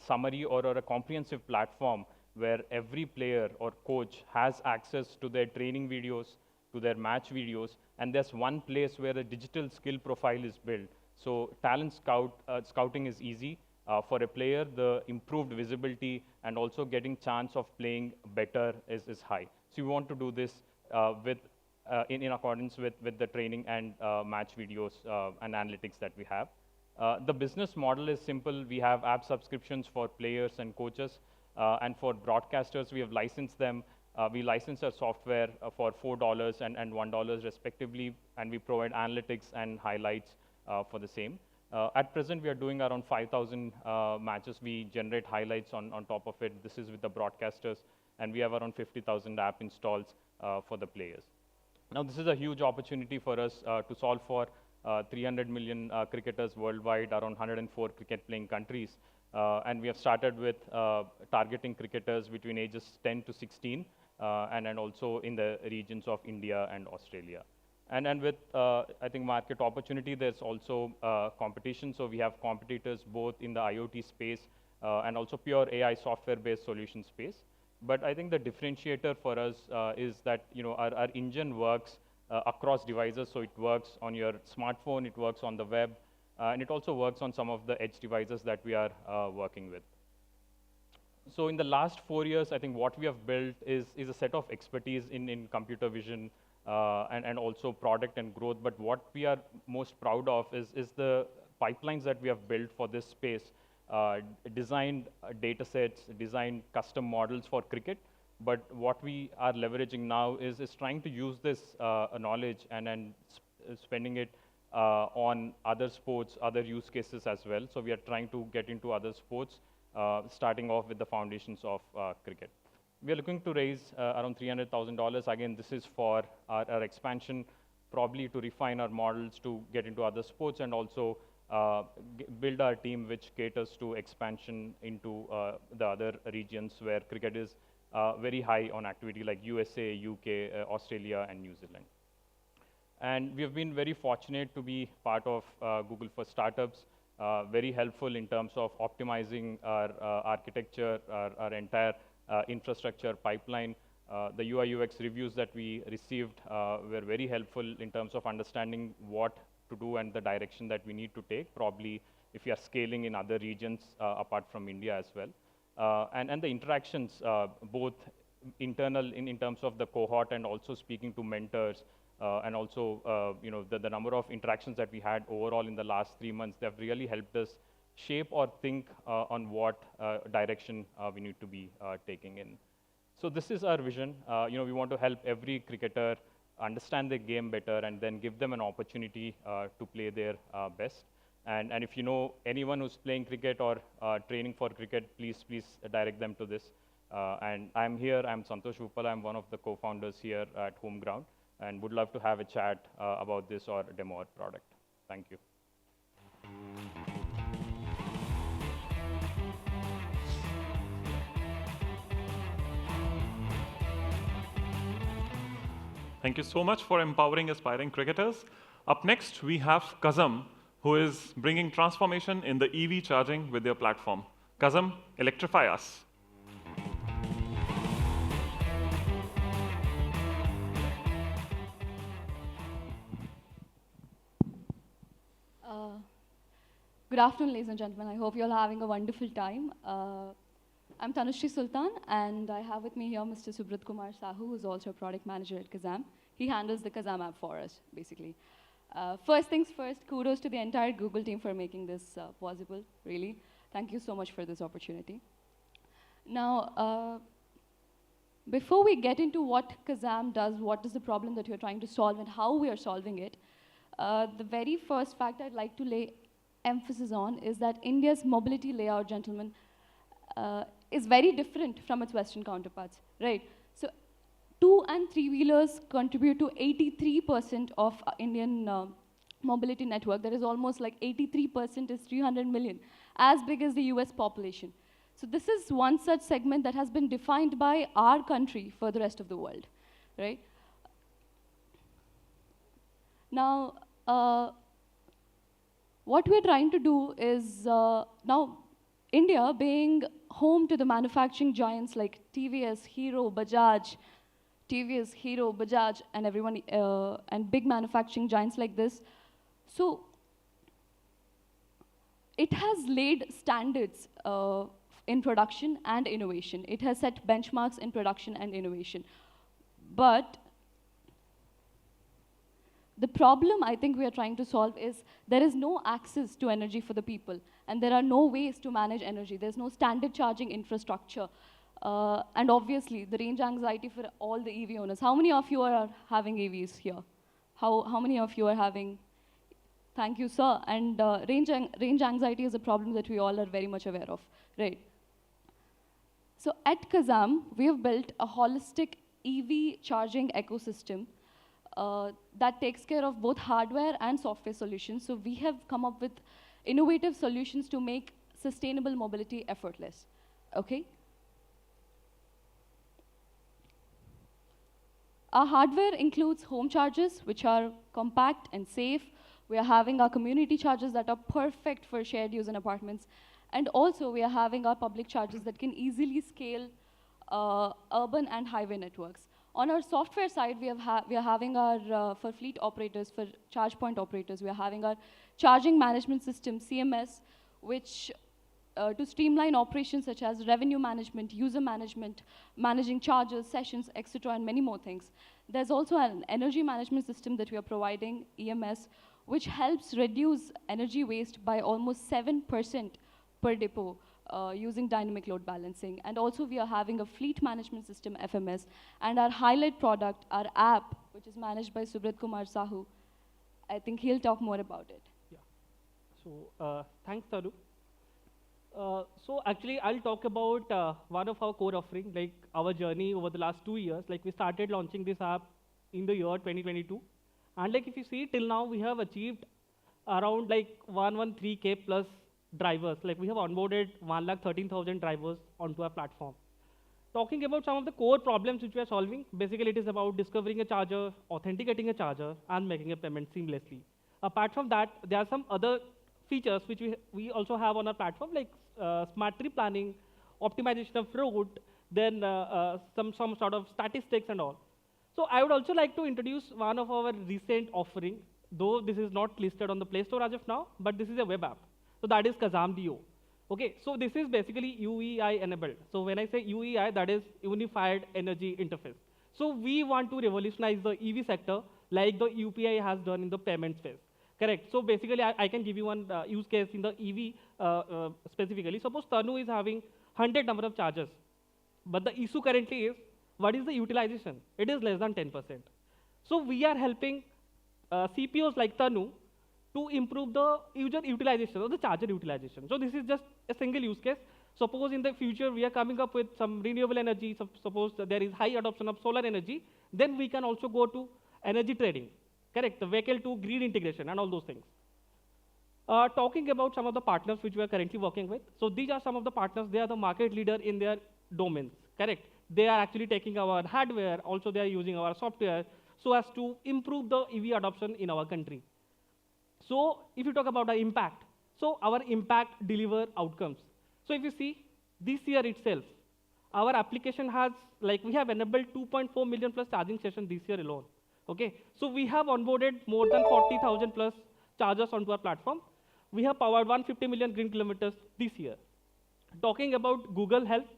summary or a comprehensive platform where every player or coach has access to their training videos, to their match videos, and there's one place where a digital skill profile is built. So talent scouting is easy. For a player, the improved visibility and also getting chance of playing better is high. So we want to do this in accordance with the training and match videos and analytics that we have. The business model is simple. We have app subscriptions for players and coaches. And for broadcasters, we have licensed them. We license our software for $4 and $1 respectively, and we provide analytics and highlights for the same. At present, we are doing around 5,000 matches. We generate highlights on top of it. This is with the broadcasters, and we have around 50,000 app installs for the players. Now, this is a huge opportunity for us to solve for 300 million cricketers worldwide, around 104 cricket-playing countries. And we have started with targeting cricketers between ages 10 to 16, and also in the regions of India and Australia. And with, I think, market opportunity, there's also competition. So we have competitors both in the IoT space and also pure AI software-based solution space. But I think the differentiator for us is that our engine works across devices. So it works on your smartphone, it works on the web, and it also works on some of the edge devices that we are working with. So in the last 4 years, I think what we have built is a set of expertise in computer vision and also product and growth. But what we are most proud of is the pipelines that we have built for this space, designed data sets, designed custom models for cricket. But what we are leveraging now is trying to use this knowledge and spending it on other sports, other use cases as well. So we are trying to get into other sports, starting off with the foundations of cricket. We are looking to raise around $300,000. Again, this is for our expansion, probably to refine our models to get into other sports and also build our team which caters to expansion into the other regions where cricket is very high on activity, like USA, UK, Australia, and New Zealand. And we have been very fortunate to be part of Google for Startups, very helpful in terms of optimizing our architecture, our entire infrastructure pipeline. The UI UX reviews that we received were very helpful in terms of understanding what to do and the direction that we need to take, probably if we are scaling in other regions apart from India as well. And the interactions, both internal in terms of the cohort and also speaking to mentors, and also the number of interactions that we had overall in the last 3 months, they have really helped us shape or think on what direction we need to be taking in. So this is our vision. We want to help every cricketer understand the game better and then give them an opportunity to play their best. And if you know anyone who's playing cricket or training for cricket, please direct them to this. And I'm here, I'm Santosh Uppala, I'm one of the co-founders here at HomeGround, and would love to have a chat about this or demo our product. Thank you. Thank you so much for empowering aspiring cricketers. Up next, we have Kazam, who is bringing transformation in the EV charging with their platform. Kazam, electrify us. Good afternoon, ladies and gentlemen. I hope you're all having a wonderful time. I'm Tanushree Sultan, and I have with me here Mr. Subrat Kumar Sahu, who's also a product manager at Kazam. He handles the Kazam app for us, basically. First things first, kudos to the entire Google team for making this possible, really. Thank you so much for this opportunity. Now, before we get into what Kazam does, what is the problem that you're trying to solve and how we are solving it, the very first fact I'd like to lay emphasis on is that India's mobility layout, gentlemen, is very different from its Western counterparts, right? So 2- and 3-wheelers contribute to 83% of Indian mobility network. That is almost like 83% is 300 million, as big as the US population. So this is one such segment that has been defined by our country for the rest of the world, right? Now, what we're trying to do is, now India being home to the manufacturing giants like TVS, Hero, Bajaj, and everyone, and big manufacturing giants like this. So it has laid standards in production and innovation. It has set benchmarks in production and innovation. But the problem I think we are trying to solve is there is no access to energy for the people, and there are no ways to manage energy. There's no standard charging infrastructure. And obviously, the range anxiety for all the EV owners. How many of you are having EVs here? How many of you are having? Thank you, sir. And range anxiety is a problem that we all are very much aware of, right? So at Kazam, we have built a holistic EV charging ecosystem that takes care of both hardware and software solutions. So we have come up with innovative solutions to make sustainable mobility effortless, okay? Our hardware includes home chargers, which are compact and safe. We are having our community chargers that are perfect for shared use in apartments. And also, we are having our public chargers that can easily scale urban and highway networks. On our software side, we are having our, for fleet operators, for charge point operators, we are having our charging management system, CMS, which to streamline operations such as revenue management, user management, managing charges, sessions, etc., and many more things. There's also an energy management system that we are providing, EMS, which helps reduce energy waste by almost 7% per depot using dynamic load balancing. And also we are having a fleet management system, FMS, and our highlight product, our app, which is managed by Subrat Kumar Sahu. I think he'll talk more about it. Yeah. So thanks, Tanu. So actually, I'll talk about one of our core offerings, like our journey over the last 2 years. Like we started launching this app in the year 2022. And like if you see till now, we have achieved around like 113K plus drivers. Like we have onboarded 113,000 drivers onto our platform. talking about some of the core problems which we are solving, basically it is about discovering a charger, authenticating a charger, and making a payment seamlessly. Apart from that, there are some other features which we also have on our platform, like smart trip planning, optimization of route, then some sort of statistics and all. So I would also like to introduce one of our recent offering, though this is not listed on the Play Store as of now, but this is a web app. So that is Kazam DO. Okay, so this is basically UEI enabled. So when I say UEI, that is Unified Energy Interface. So we want to revolutionize the EV sector like the UPI has done in the payment space. Correct. So basically, I can give you one use case in the EV specifically. Suppose Tanu is having 100 number of chargers, but the issue currently is, what is the utilization? It is less than 10%. So we are helping CPOs like Tanu to improve the user utilization or the charger utilization. So this is just a single use case. Suppose in the future we are coming up with some renewable energy, suppose there is high adoption of solar energy, then we can also go to energy trading, correct? The vehicle to grid integration and all those things. Talking about some of the partners which we are currently working with. So these are some of the partners, they are the market leader in their domains, correct? They are actually taking our hardware, also they are using our software so as to improve the EV adoption in our country. So if you talk about the impact, so our impact deliver outcomes. So if you see, this year itself, our application has, like we have enabled 2.4 million plus charging sessions this year alone. Okay, so we have onboarded more than 40,000 plus chargers onto our platform. We have powered 150 million green kilometers this year. Talking about Google Health,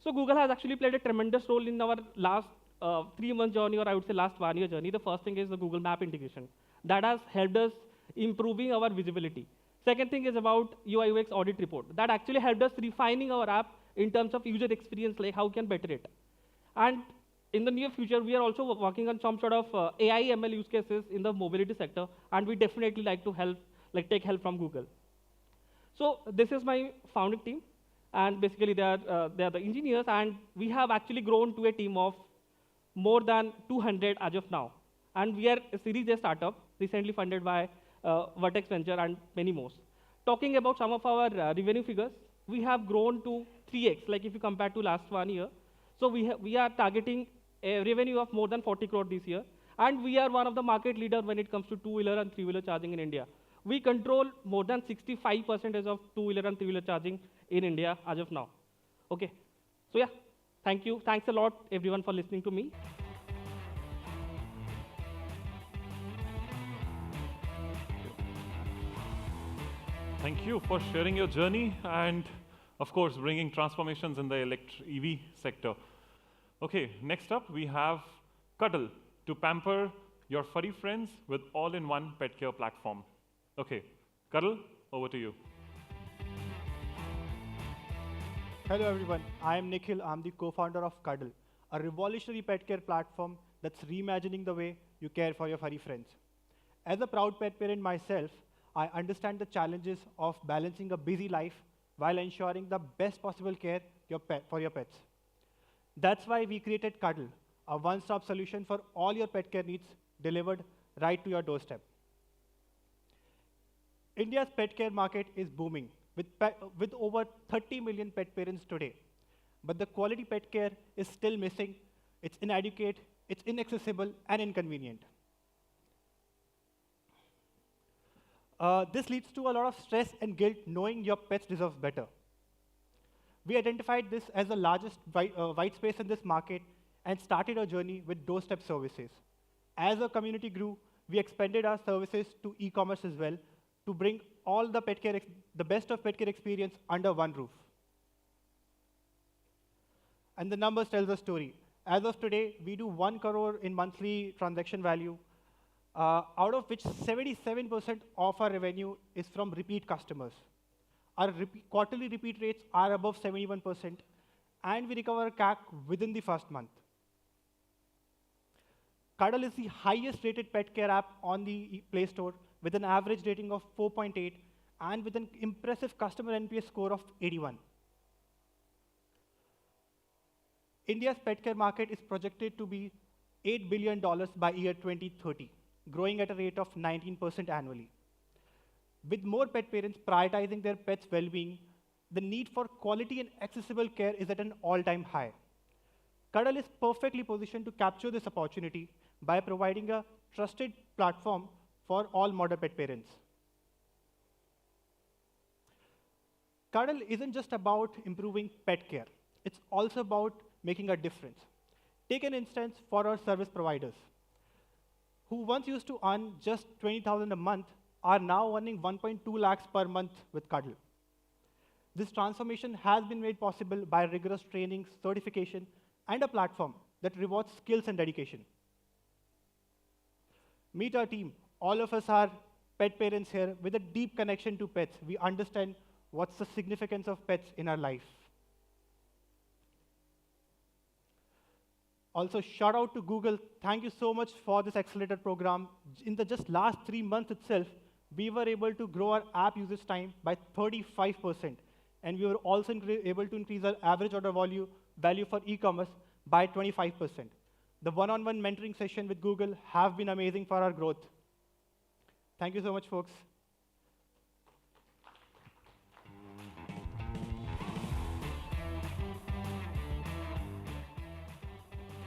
so Google has actually played a tremendous role in our last 3-month journey, or I would say last 1 year journey. The first thing is the Google Map integration. That has helped us improving our visibility. Second thing is about UI UX audit report. That actually helped us refining our app in terms of user experience, like how we can better it. And in the near future, we are also working on some sort of AI ML use cases in the mobility sector, and we definitely like to help, like take help from Google. So this is my founding team, and basically they are the engineers, and we have actually grown to a team of more than 200 as of now. And we are a Series A startup, recently funded by Vertex Venture and many more. Talking about some of our revenue figures, we have grown to 3x, like if you compare to last 1 year. So we are targeting a revenue of more than 40 crore this year. And we are one of the market leaders when it comes to two-wheeler and three-wheeler charging in India. We control more than 65% of two-wheeler and three-wheeler charging in India as of now. Okay, so yeah, thank you. Thanks a lot, everyone, for listening to me. Thank you for sharing your journey and, of course, bringing transformations in the EV sector. Okay, next up we have Kuddle to pamper your furry friends with all-in-one pet care platform. Okay, Kuddle, over to you. Hello everyone, I am Nikhil. I'm the co-founder of Kuddle, a revolutionary pet care platform that's reimagining the way you care for your furry friends. As a proud pet parent myself, I understand the challenges of balancing a busy life while ensuring the best possible care for your pets. That's why we created Kuddle, a one-stop solution for all your pet care needs delivered right to your doorstep. India's pet care market is booming, with over 30 million pet parents today. But the quality pet care is still missing. It's inadequate, it's inaccessible, and inconvenient. This leads to a lot of stress and guilt knowing your pets deserve better. We identified this as the largest white space in this market and started our journey with doorstep services. As our community grew, we expanded our services to e-commerce as well to bring all the best of pet care experience under one roof. And the numbers tell the story. As of today, we do 1 crore in monthly transaction value, out of which 77% of our revenue is from repeat customers. Our quarterly repeat rates are above 71%, and we recover CAC within the first month. Kuddle is the highest rated pet care app on the Play Store with an average rating of 4.8 and with an impressive customer NPS score of 81. India's pet care market is projected to be $8 billion by year 2030, growing at a rate of 19% annually. With more pet parents prioritizing their pets' well-being, the need for quality and accessible care is at an all-time high. Kuddle is perfectly positioned to capture this opportunity by providing a trusted platform for all modern pet parents. Kuddle isn't just about improving pet care. It's also about making a difference. Take an instance for our service providers, who once used to earn just 20,000 a month, are now earning 1.2 lakhs per month with Kuddle. This transformation has been made possible by rigorous training, certification, and a platform that rewards skills and dedication. Meet our team. All of us are pet parents here with a deep connection to pets. We understand what's the significance of pets in our life. Also, shout out to Google. Thank you so much for this Accelerator program. In the just last 3 months itself, we were able to grow our app usage time by 35%. And we were also able to increase our average order value for e-commerce by 25%. The one-on-one mentoring session with Google have been amazing for our growth. Thank you so much, folks.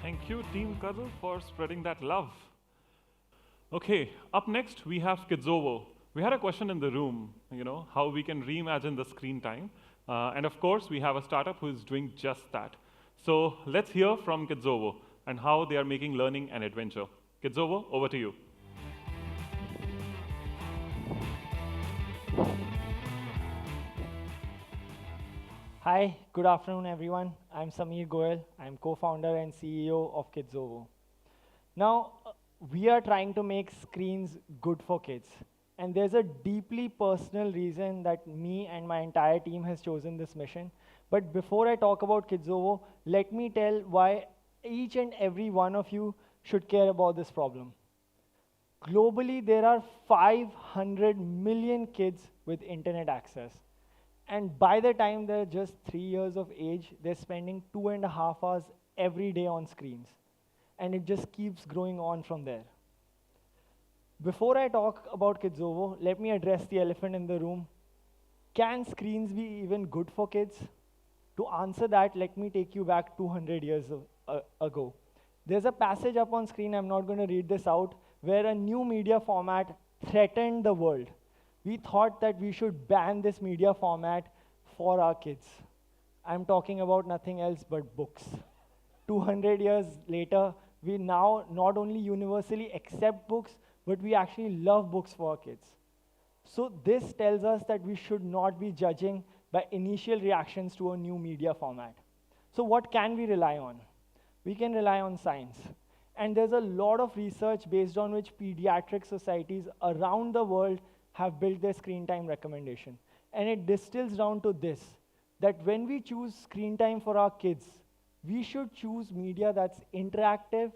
Thank you, Team Kuddle, for spreading that love. Okay, up next, we have Kidzovo. We had a question in the room, how we can reimagine the screen time. And of course, we have a startup who is doing just that. So let's hear from Kidzovo and how they are making learning an adventure. Kidzovo, over to you. Hi, good afternoon, everyone. I'm Sameer Goyal. I'm co-founder and CEO of Kidzovo. Now, we are trying to make screens good for kids. And there's a deeply personal reason that me and my entire team has chosen this mission. But before I talk about Kidzovo, let me tell why each and every one of you should care about this problem. Globally, there are 500 million kids with internet access. And by the time they're just 3 years of age, they're spending 2.5 hours every day on screens. And it just keeps growing on from there. Before I talk about Kidzovo, let me address the elephant in the room. Can screens be even good for kids? To answer that, let me take you back 200 years ago. There's a passage up on screen, I'm not going to read this out, where a new media format threatened the world. We thought that we should ban this media format for our kids. I'm talking about nothing else but books. 200 years later, we now not only universally accept books, but we actually love books for our kids. So this tells us that we should not be judging by initial reactions to a new media format. So what can we rely on? We can rely on science. And there's a lot of research based on which pediatric societies around the world have built their screen time recommendation. And it distills down to this, that when we choose screen time for our kids, we should choose media that's interactive,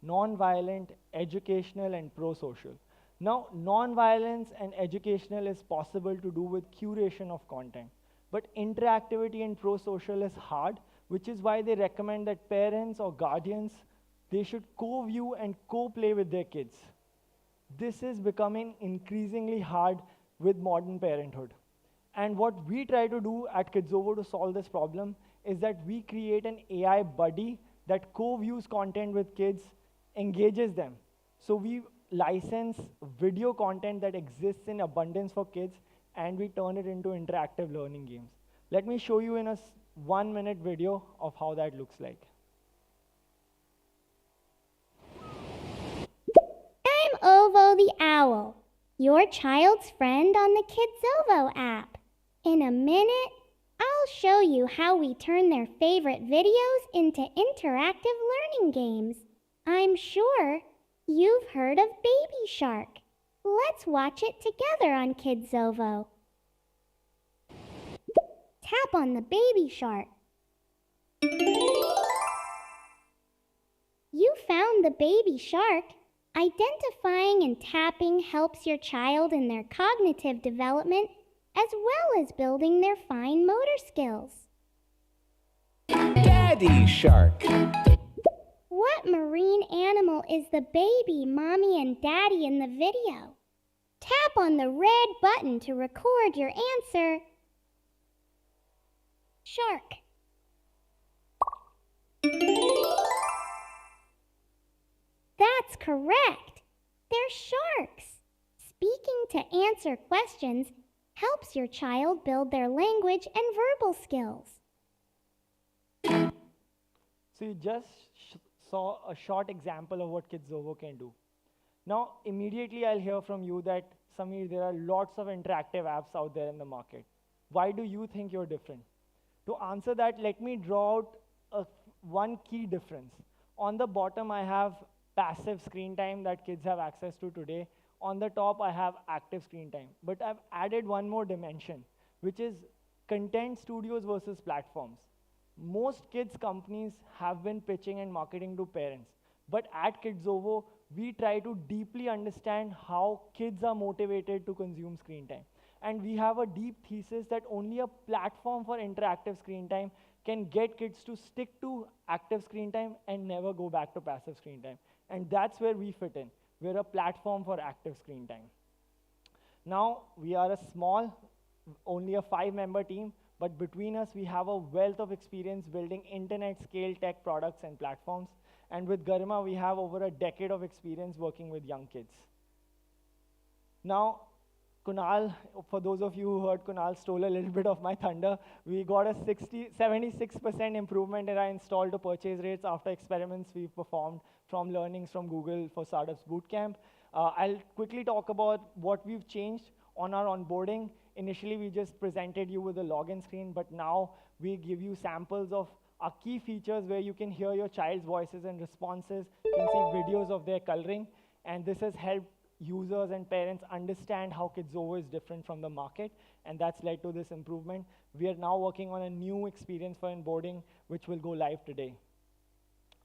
non-violent, educational, and pro-social. Now, non-violence and educational is possible to do with curation of content. But interactivity and pro-social is hard, which is why they recommend that parents or guardians, they should co-view and co-play with their kids. This is becoming increasingly hard with modern parenthood. And what we try to do at Kidzovo to solve this problem is that we create an AI buddy that co-views content with kids, engages them. So we license video content that exists in abundance for kids, and we turn it into interactive learning games. Let me show you in a 1-minute video of how that looks like. I'm Ovo the Owl, your child's friend on the Kidzovo app. In a minute, I'll show you how we turn their favorite videos into interactive learning games. I'm sure you've heard of Baby Shark. Let's watch it together on Kidzovo. Tap on the baby shark. You found the baby shark. Identifying and tapping helps your child in their cognitive development as well as building their fine motor skills. Daddy Shark. What marine animal is the baby, mommy, and daddy in the video? Tap on the red button to record your answer. Shark. That's correct. They're sharks. Speaking to answer questions helps your child build their language and verbal skills. So you just saw a short example of what Kidzovo can do. Now, immediately I'll hear from you that, Samir, there are lots of interactive apps out there in the market. Why do you think you're different? To answer that, let me draw out one key difference. On the bottom, I have passive screen time that kids have access to today. On the top, I have active screen time. But I've added one more dimension, which is content studios versus platforms. Most kids companies have been pitching and marketing to parents. But at Kidzovo, we try to deeply understand how kids are motivated to consume screen time. And we have a deep thesis that only a platform for interactive screen time can get kids to stick to active screen time and never go back to passive screen time. And that's where we fit in. We're a platform for active screen time. Now, we are a small, only a 5-member team, but between us, we have a wealth of experience building internet-scale tech products and platforms. And with Garima, we have over a decade of experience working with young kids. Now, Kunal, for those of you who heard Kunal stole a little bit of my thunder, we got a 76% improvement in our install to purchase rates after experiments we've performed from learnings from Google for Startups Bootcamp. I'll quickly talk about what we've changed on our onboarding. Initially, we just presented you with a login screen, but now we give you samples of our key features where you can hear your child's voices and responses. You can see videos of their coloring, and this has helped users and parents understand how Kidzovo is different from the market, and that's led to this improvement. We are now working on a new experience for onboarding, which will go live today.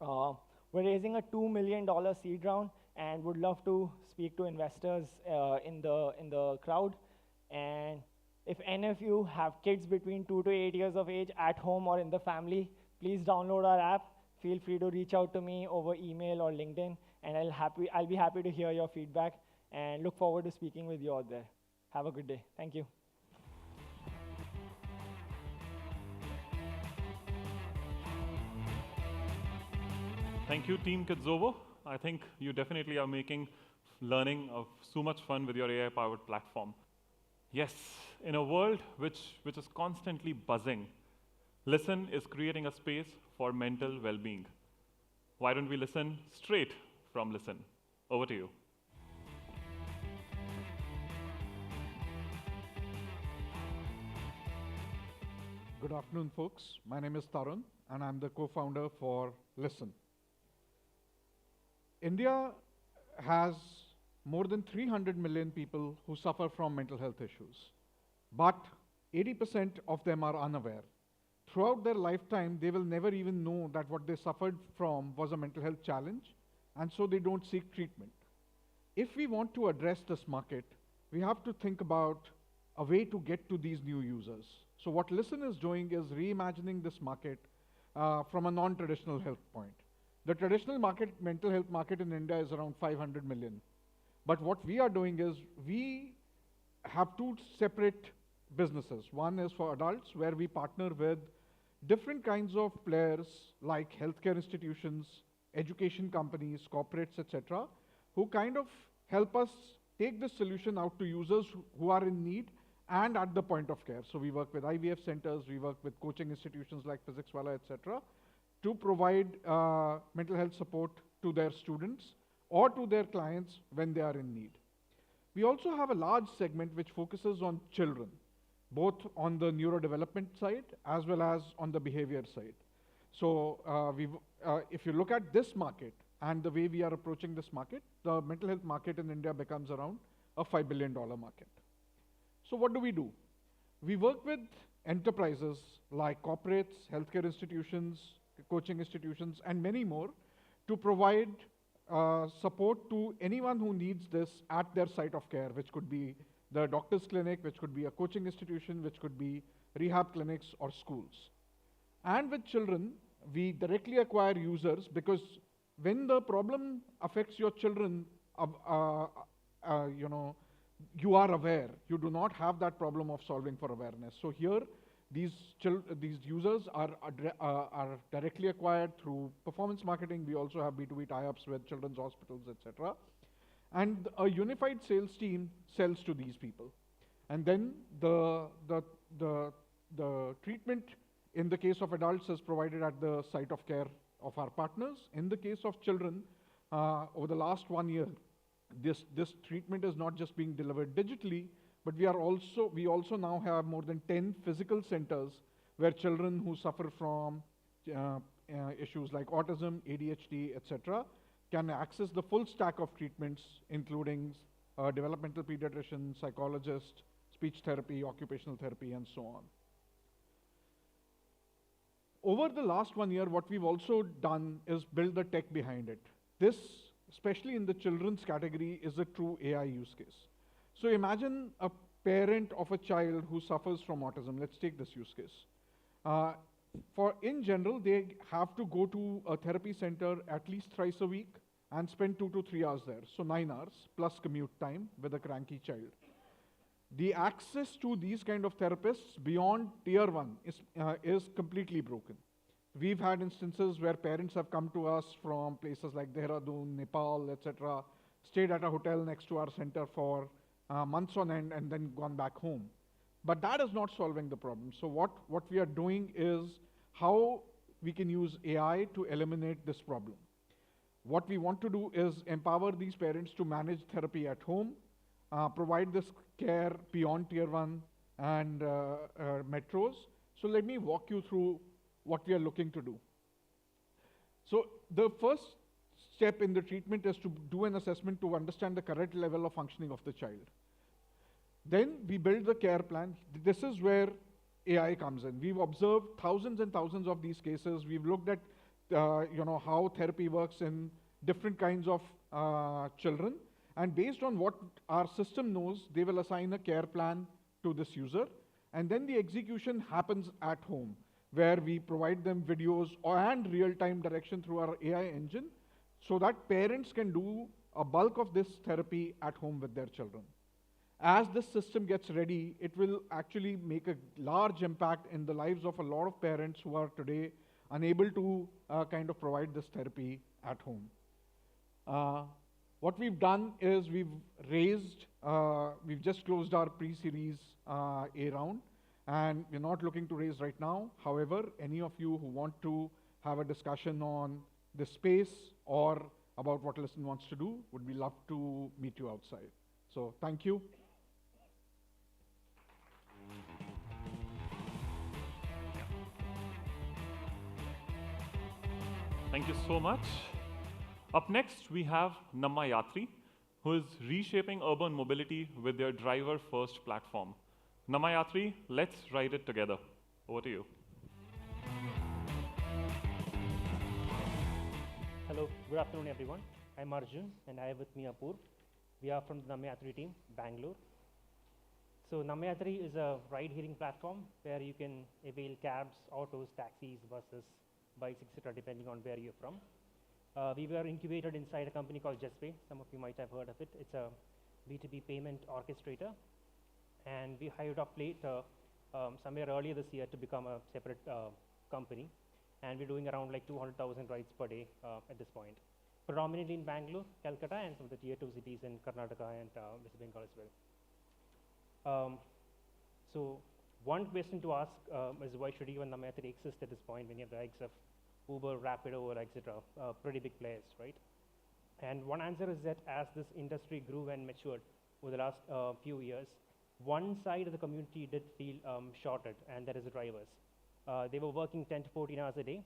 We're raising a $2 million seed round, and would love to speak to investors in the crowd. And if any of you have kids between 2 to 8 years of age at home or in the family, please download our app. Feel free to reach out to me over email or LinkedIn, and I'll be happy to hear your feedback, and look forward to speaking with you out there. Have a good day. Thank you. Thank you, Team Kidzovo. I think you definitely are making learning of so much fun with your AI-powered platform. Yes, in a world which is constantly buzzing, LISSUN is creating a space for mental well-being. Why don't we listen straight from LISSUN? Over to you. Good afternoon, folks. My name is Tarun, and I'm the co-founder for LISSUN. India has more than 300 million people who suffer from mental health issues, but 80% of them are unaware. Throughout their lifetime, they will never even know that what they suffered from was a mental health challenge, and so they don't seek treatment. If we want to address this market, we have to think about a way to get to these new users. So what LISSUN is doing is reimagining this market from a non-traditional health point. The traditional market, mental health market in India is around 500 million. But what we are doing is we have two separate businesses. One is for adults, where we partner with different kinds of players like healthcare institutions, education companies, corporates, etc., who kind of help us take this solution out to users who are in need and at the point of care. So we work with IVF centers, we work with coaching institutions like PhysicsWala, etc., to provide mental health support to their students or to their clients when they are in need. We also have a large segment which focuses on children, both on the neurodevelopment side as well as on the behavior side. So if you look at this market and the way we are approaching this market, the mental health market in India becomes around a $5 billion market. So what do? We work with enterprises like corporates, healthcare institutions, coaching institutions, and many more to provide support to anyone who needs this at their site of care, which could be the doctor's clinic, which could be a coaching institution, which could be rehab clinics or schools. And with children, we directly acquire users, because when the problem affects your children, you are aware. You do not have that problem of solving for awareness. So here These users are directly acquired through performance marketing. We also have B2B tie-ups with children's hospitals, etc. And a unified sales team sells to these people. And then the treatment in the case of adults is provided at the site of care of our partners. In the case of children, over the last 1 year, this treatment is not just being delivered digitally, but we also now have more than 10 physical centers where children who suffer from issues like autism, ADHD, etc., can access the full stack of treatments, including developmental pediatrician, psychologist, speech therapy, occupational therapy, and so on. Over the last 1 year, what we've also done is build the tech behind it. This, especially in the children's category, is a true AI use case. So imagine a parent of a child who suffers from autism. Let's take this use case. In general, they have to go to a therapy center at least thrice a week and spend 2 to 3 hours there. So 9 hours plus commute time with a cranky child. The access to these kind of therapists beyond tier 1 is completely broken. We've had instances where parents have come to us from places like Dehradun, Nepal, etc., stayed at a hotel next to our center for months on end and then gone back home. But that is not solving the problem. So what we are doing is how we can use AI to eliminate this problem. What we want to do is empower these parents to manage therapy at home, provide this care beyond tier 1 and metros. So let me walk you through what we are looking to do. So the first step in the treatment is to do an assessment to understand the current level of functioning of the child. Then we build the care plan. This is where AI comes in. We've observed thousands and thousands of these cases. We've looked at how therapy works in different kinds of children. And based on what our system knows, they will assign a care plan to this user. And then the execution happens at home, where we provide them videos and real-time direction through our AI engine so that parents can do a bulk of this therapy at home with their children. As this system gets ready, it will actually make a large impact in the lives of a lot of parents who are today unable to kind of provide this therapy at home. What we've done is we've just closed our pre-series A round, and we're not looking to raise right now. However, any of you who want to have a discussion on the space or about what LISSUN wants to do, would be love to meet you outside. So thank you. Thank you so much. Up next, we have Namma Yatri, who is reshaping urban mobility with their driver-first platform. Namma Yatri, let's ride it together. Over to you. Hello, good afternoon, everyone. I'm Arjun, and I have with me Apurv. We are from the Namma Yatri team, Bangalore. So Namma Yatri is a ride-hailing platform where you can avail cabs, autos, taxis, buses, bikes, etc., depending on where you're from. We were incubated inside a company called JustPay. Some of you might have heard of it. It's a B2B payment orchestrator. And we hired off late somewhere earlier this year to become a separate company. And we're doing around like 200,000 rides per day at this point. Predominantly in Bangalore, Calcutta, and some of the tier 2 cities in Karnataka and West Bengal as well. So one question to ask is why should even Namma Yatri exist at this point when you have the likes of Uber, Rapido, etc., pretty big players, right? And one answer is that as this industry grew and matured over the last few years, one side of the community did feel shorted, and that is the drivers. They were working 10 to 14 hours a day,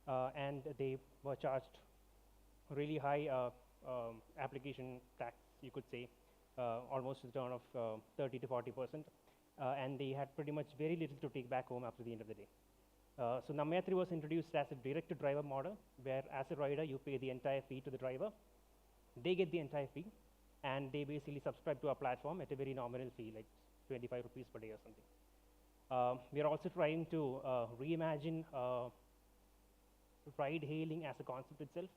and they were charged really high application tax, you could say, almost to the tune of 30 to 40%, and they had pretty much very little to take back home after the end of the day. So Namma Yatri was introduced as a direct-to-driver model, where as a rider, you pay the entire fee to the driver. They get the entire fee, and they basically subscribe to our platform at a very nominal fee, like 25 rupees per day or something. We are also trying to reimagine ride-hailing as a concept itself.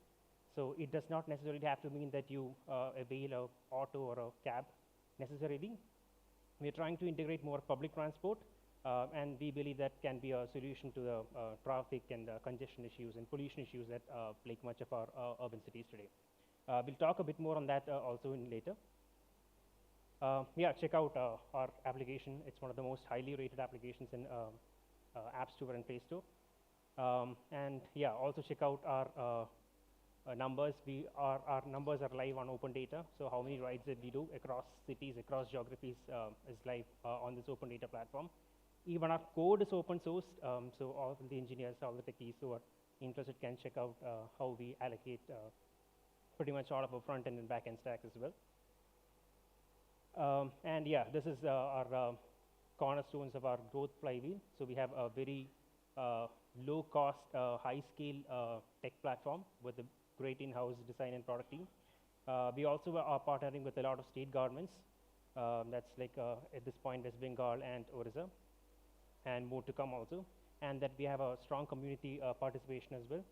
So it does not necessarily have to mean that you avail an auto or a cab necessarily. We are trying to integrate more public transport And we believe that can be a solution to the traffic and congestion issues and pollution issues that plague much of our urban cities today. We'll talk a bit more on that also in later. Yeah, check out our application. It's one of the most highly rated applications in App Store and Play Store. And yeah, also check out our numbers. Our numbers are live on open data. So how many rides that we do across cities, across geographies is live on this open data platform. Even our code is open sourced. So all the engineers, all the techies who are interested can check out how we allocate pretty much all of our front end and back end stack as well. And yeah, this is our cornerstones of our growth flywheel. So we have a very low cost, high scale tech platform with a great in-house design and product team. We also are partnering with a lot of state governments. That's like at this point West Bengal and Orissa, and more to come also. And that we have a strong community participation as well.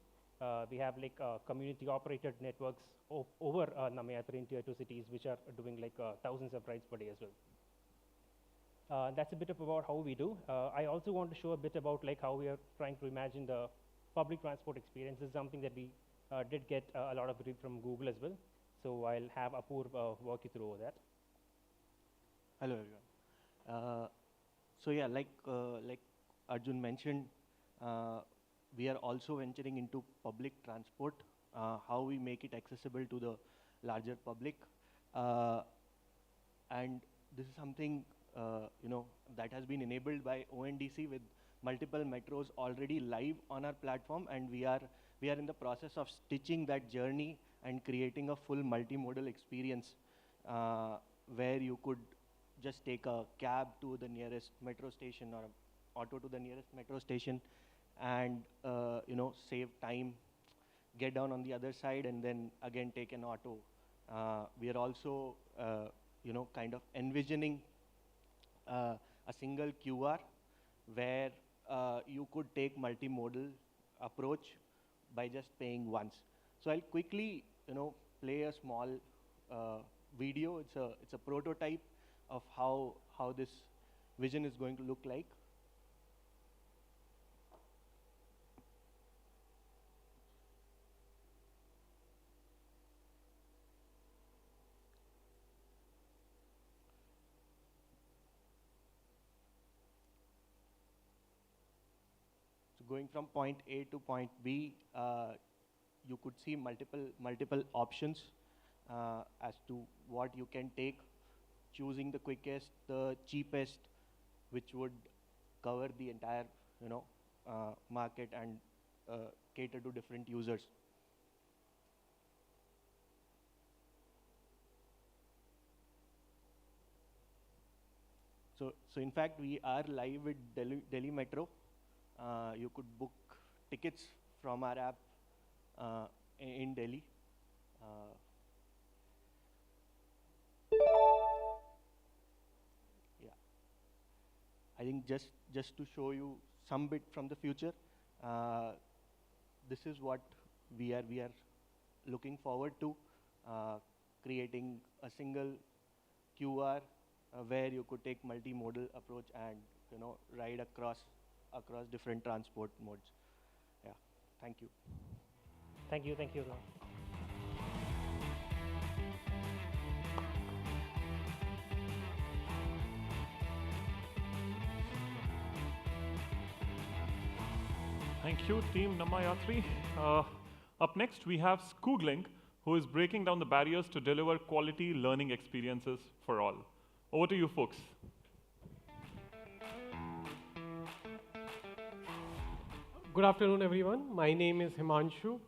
We have like community operated networks over Namma Yatri in tier 2 cities, which are doing like thousands of rides per day as well. That's a bit about how we do. I also want to show a bit about like how we are trying to imagine the public transport experience. This is something that we did get a lot of brief from Google as well. So I'll have Apoorv walk you through that. Hello everyone. So yeah, like Arjun mentioned, we are also venturing into public transport, how we make it accessible to the larger public. And this is something that has been enabled by ONDC with multiple metros already live on our platform, and we are in the process of stitching that journey and creating a full multimodal experience where you could just take a cab to the nearest metro station or an auto to the nearest metro station and save time, get down on the other side, and then again take an auto. We are also kind of envisioning a single QR where you could take multimodal approach by just paying once. So I'll quickly play a small video. It's a prototype of how this vision is going to look like. Going from point A to point B, you could see multiple options as to what you can take, choosing the quickest, the cheapest, which would cover the entire market and cater to different users. So in fact, we are live with Delhi Metro. You could book tickets from our app in Delhi. Yeah, I think just to show you some bit from the future, this is what we are looking forward to, creating a single QR where you could take multimodal approach and ride across different transport modes. Yeah, thank you. Thank you. Thank you, team Namma Yatri. Up next, we have Schooglink, who is breaking down the barriers to deliver quality learning experiences for all. Over to you, folks. Good afternoon, everyone. My name is Himanshu.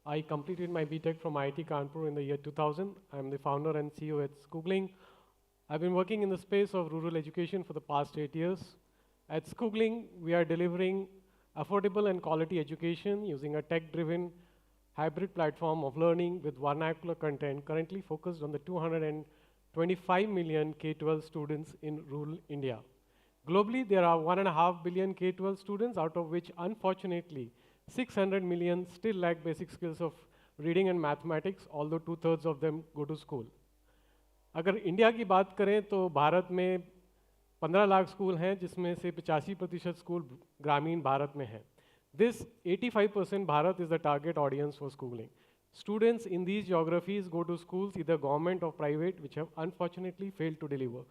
I completed my BTech from IIT Kanpur in the year 2000. I'm the founder and CEO at Schooglink. I've been working in the space of rural education for the past 8 years. At Schooglink, we are delivering affordable and quality education using a tech-driven hybrid platform of learning with vernacular content currently focused on the 225 million K-12 students in rural India. Globally, there are 1.5 billion K-12 students, out of which, unfortunately, 600 million still lack basic skills of reading and mathematics, although 2/3 of them go to school. अगर India की बात करें तो भारत में 15 lakh school हैं जिसमें से 85% school ग्रामीण भारत में हैं. This 85% Bharat is the target audience for schooling. Students in these geographies go to schools, either government or private, which have unfortunately failed to deliver.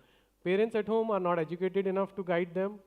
Parents at home are not educated enough to guide them.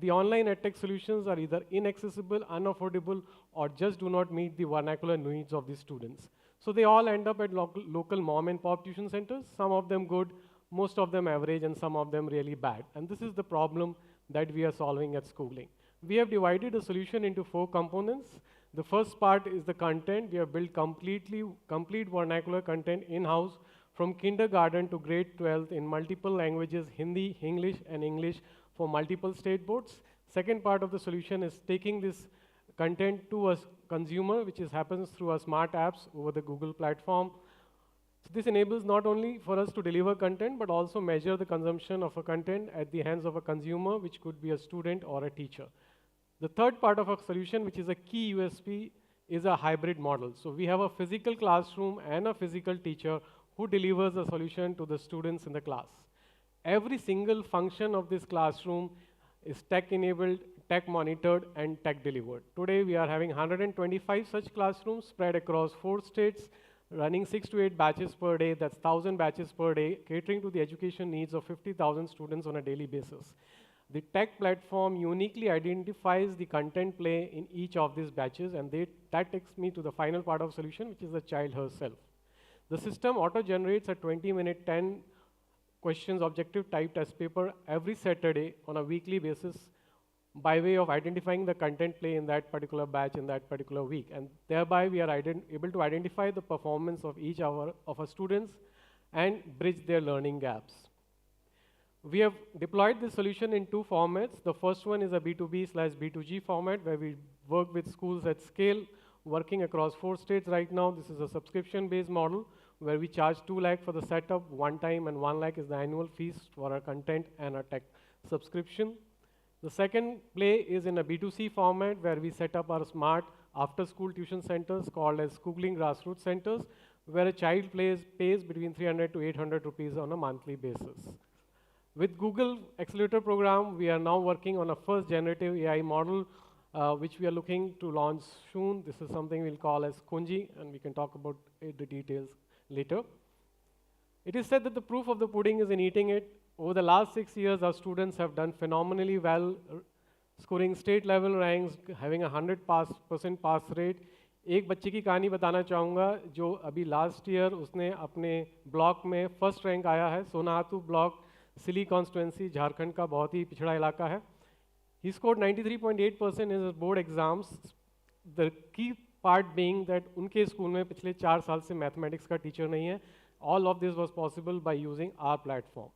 The online edtech solutions are either inaccessible, unaffordable, or just do not meet the vernacular needs of the students. So they all end up at local mom and pop tuition centers, some of them good, most of them average, and some of them really bad. And this is the problem that we are solving at Schooglink. We have divided the solution into 4 components. The first part is the content. We have built complete vernacular content in-house from kindergarten to grade 12th in multiple languages, Hindi, English, and English for multiple state boards. Second part of the solution is taking this content to a consumer, which happens through our smart apps over the Google platform. So this enables not only for us to deliver content, but also measure the consumption of a content at the hands of a consumer, which could be a student or a teacher. The third part of our solution, which is a key USP, is a hybrid model. So we have a physical classroom and a physical teacher who delivers a solution to the students in the class. Every single function of this classroom is tech-enabled, tech-monitored, and tech-delivered. Today, we are having 125 such classrooms spread across 4 states, running 6 to 8 batches per day. That's 1,000 batches per day, catering to the education needs of 50,000 students on a daily basis. The tech platform uniquely identifies the content play in each of these batches, and that takes me to the final part of solution, which is the child herself. The system auto-generates a 20-minute, 10 questions objective type test paper every Saturday on a weekly basis by way of identifying the content play in that particular batch in that particular week. And thereby, we are able to identify the performance of each of our students and bridge their learning gaps. We have deployed this solution in 2 formats. The first one is a B2B/B2G format, where we work with schools at scale, working across 4 states right now. This is a subscription-based model, where we charge 2 lakh for the setup, one time, and 1 lakh is the annual fees for our content and our tech subscription. The second play is in a B2C format, where we set up our smart after-school tuition centers called as Schooglink Grassroots Centers, where a child pays between 300 to 800 rupees on a monthly basis. With Google Accelerator program, we are now working on a first generative AI model, which we are looking to launch soon. This is something we'll call as Kunji, and we can talk about the details later. It is said that the proof of the pudding is in eating it. Over the last 6 years, our students have done phenomenally well, scoring state level ranks, having 100% pass rate. एक बच्चे की कहानी बताना चाहूँगा जो अभी last year उसने अपने ब्लॉक में फर्स्ट रैंक आया है. सोनाहातू ब्लॉक, सिली कॉन्स्टिट्यूंसी, झारखंड का बहुत ही पिछड़ा इलाका है. He scored 93.8% in his board exams. The key part being that उनके स्कूल में पिछले 4 साल से मैथमेटिक्स का टीचर नहीं है. All of this was possible by using our platform.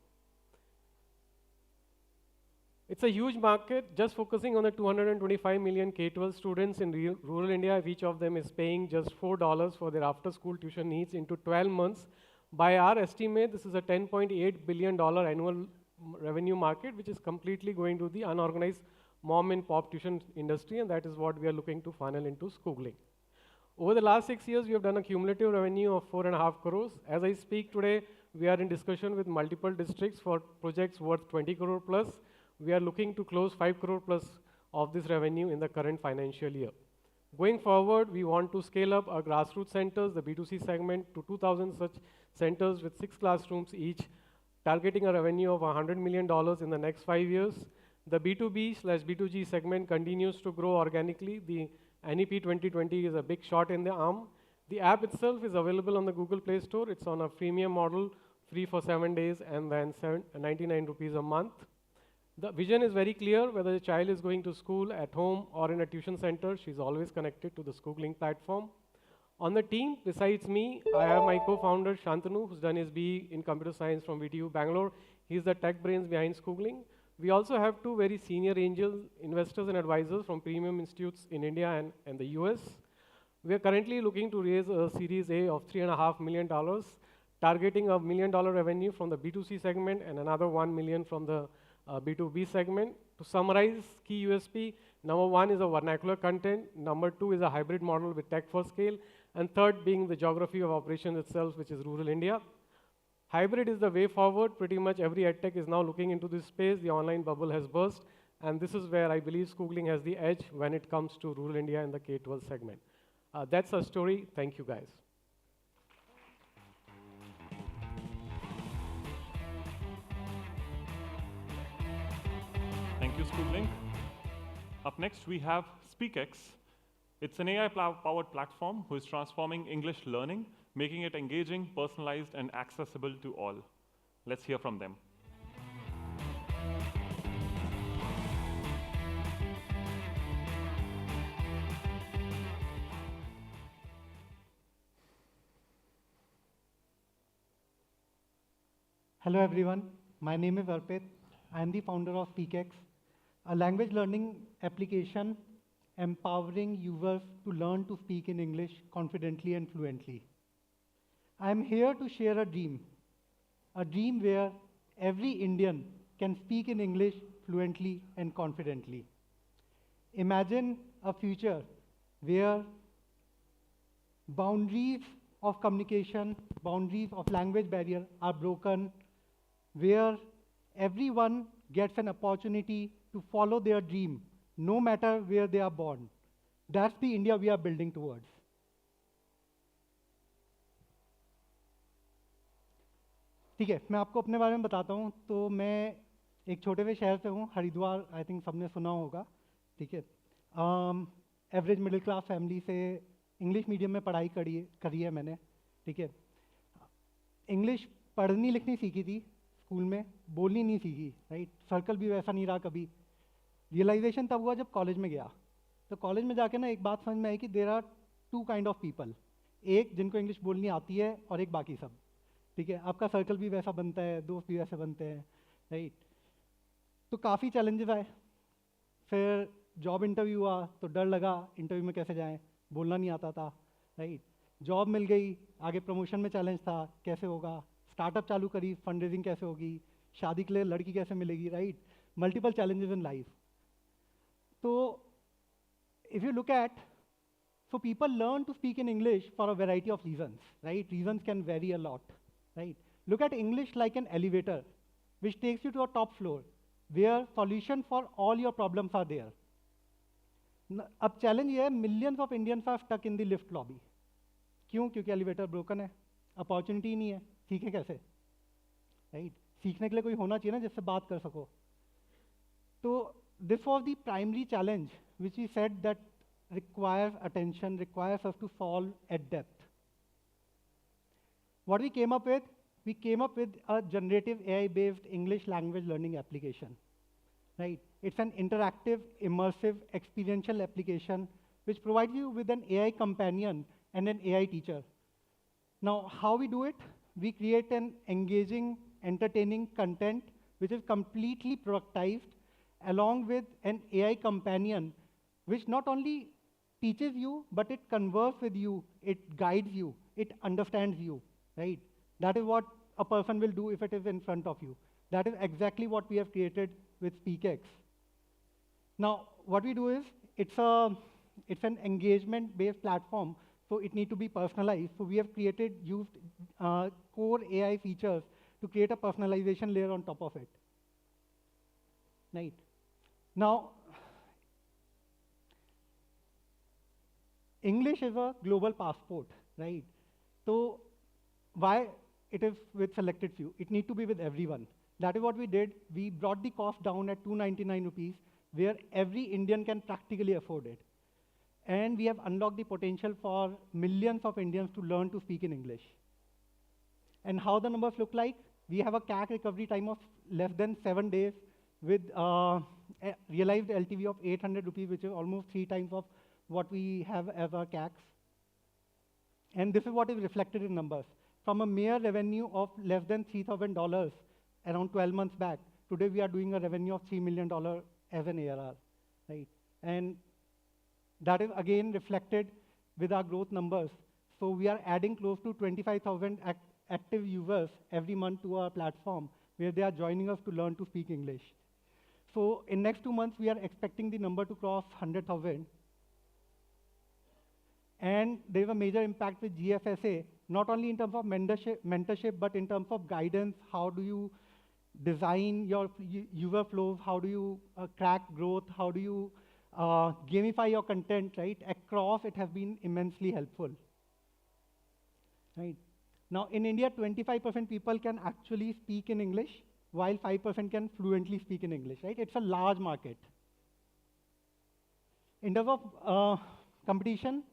It's a huge market. Just focusing on the 225 million K-12 students in rural India, if each of them is paying just $4 for their after-school tuition needs into 12 months. By our estimate, this is a $10.8 billion annual revenue market, which is completely going to the unorganized mom and pop tuition industry, and that is what we are looking to funnel into Schooglink. Over the last 6 years, we have done a cumulative revenue of 4.5 crores. As I speak today, we are in discussion with multiple districts for projects worth 20 crore plus. We are looking to close 5 crore plus of this revenue in the current financial year. Going forward, we want to scale up our grassroots centers, the B2C segment, to 2,000 such centers with 6 classrooms each, targeting a revenue of $100 million in the next 5 years. The B2B/B2G segment continues to grow organically. The NEP 2020 is a big shot in the arm. The app itself is available on the Google Play Store. It's on a freemium model, free for 7 days, and then 99 rupees a month. The vision is very clear. Whether the child is going to school, at home, or in a tuition center, she's always connected to the Schooglink platform. On the team, besides me, I have my co-founder, Shantanu, who's done his BE in computer science from VTU Bangalore. He's the tech brains behind Schooglink. We also have 2 very senior angel investors and advisors from premium institutes in India and the US. We are currently looking to raise a Series A of $3.5 million, targeting $1 million revenue from the B2C segment and another $1 million from the B2B segment. To summarize key USP, number 1 is a vernacular content, number 2 is a hybrid model with tech for scale, and third being the geography of operations itself, which is rural India. Hybrid is the way forward. Pretty much every edtech is now looking into this space. The online bubble has burst. And this is where I believe Schooglink has the edge when it comes to rural India and the K-12 segment. That's our story. Thank you, guys. Thank you, Schooglink. Up next, we have SpeakX. It's an AI-powered platform who is transforming English learning, making it engaging, personalized, and accessible to all. Let's hear from them. Hello everyone, my name is Arpit. I am the founder of SpeakX, a language learning application empowering users to learn to speak in English confidently and fluently. I am here to share a dream where every Indian can speak in English fluently and confidently. Imagine a future where boundaries of communication, boundaries of language barrier are broken, where everyone gets an opportunity to follow their dream, no matter where they are born. That's the India we are building towards. ठीक है, मैं आपको अपने बारे में बताता हूँ। तो मैं एक छोटे से शहर से हूँ, हरिद्वार, आई थिंक सबने सुना होगा, ठीक है। एवरेज मिडिल क्लास फैमिली से इंग्लिश मीडियम में पढ़ाई करी है मैंने, ठीक है। इंग्लिश पढ़नी लिखनी सीखी थी स्कूल में, बोलनी नहीं सीखी, राइट। सर्कल भी वैसा नहीं रहा कभी। रियलाइजेशन तब हुआ जब कॉलेज में गया। तो कॉलेज में जाके ना एक बात समझ में आई कि there are two kind of people, एक जिनको इंग्लिश बोलनी आती है और एक बाकी सब, ठीक है। आपका सर्कल भी वैसा बनता है, दोस्त भी वैसे बनते हैं, राइट। तो काफ़ी चैलेंजेस आए। फिर जॉब इंटरव्यू हुआ तो डर लगा इंटरव्यू में कैसे जाएं, बोलना नहीं आता था, राइट। जॉब मिल गई, आगे प्रमोशन में चैलेंज था, कैसे होगा। स्टार्टअप चालू करी, फंड रेजिंग कैसे होगी, शादी के लिए लड़की कैसे मिलेगी, right. Multiple challenges in life. तो if you look at, so people learn to speak in English for a variety of reasons, right? Reasons can vary a lot, right? Look at English like an elevator, which takes you to a top floor, where solution for all your problems are there. अब challenge ये है, millions of Indians are stuck in the lift lobby. क्यों? क्योंकि elevator broken है, opportunity नहीं है, सीखे कैसे, right? सीखने के लिए कोई होना चाहिए ना जिससे बात कर सको। तो this was the primary challenge which we said that requires attention, requires us to solve at depth. What we came up with? We came up with a generative AI-based English language learning application, right? It's an interactive, immersive, experiential application which provides you with an AI companion and an AI teacher. Now, how we do it? We create an engaging, entertaining content which is completely productized along with an AI companion which not only teaches you, but it converses with you, it guides you, it understands you, right? That is what a person will do if it is in front of you. That is exactly what we have created with SpeakX. Now, what we do is, it's an engagement-based platform, so it needs to be personalized. So we have used core AI features to create a personalization layer on top of it, right? Now, English is a global passport, right? So why it is with selected few? It needs to be with everyone. That is what we did. We brought the cost down at 299 rupees, where every Indian can practically afford it. And we have unlocked the potential for millions of Indians to learn to speak in English. And how the numbers look like? We have a CAC recovery time of less than 7 days with a realized LTV of 800 rupees, which is almost 3 times of what we have as our CACs. And this is what is reflected in numbers. From a mere revenue of less than $3,000 around 12 months back, today we are doing a revenue of $3 million as an ARR, right? And that is again reflected with our growth numbers. So we are adding close to 25,000 active users every month to our platform, where they are joining us to learn to speak English. So in next 2 months, we are expecting the number to cross 100,000. And there is a major impact with GFSA, not only in terms of mentorship, but in terms of guidance. How do you design your user flows? How do you track growth? How do you gamify your content, right? Across, it has been immensely helpful. Right. Now, in India, 25% people can actually speak in English, while 5% can fluently speak in English, right? It's a large market. In terms of competition,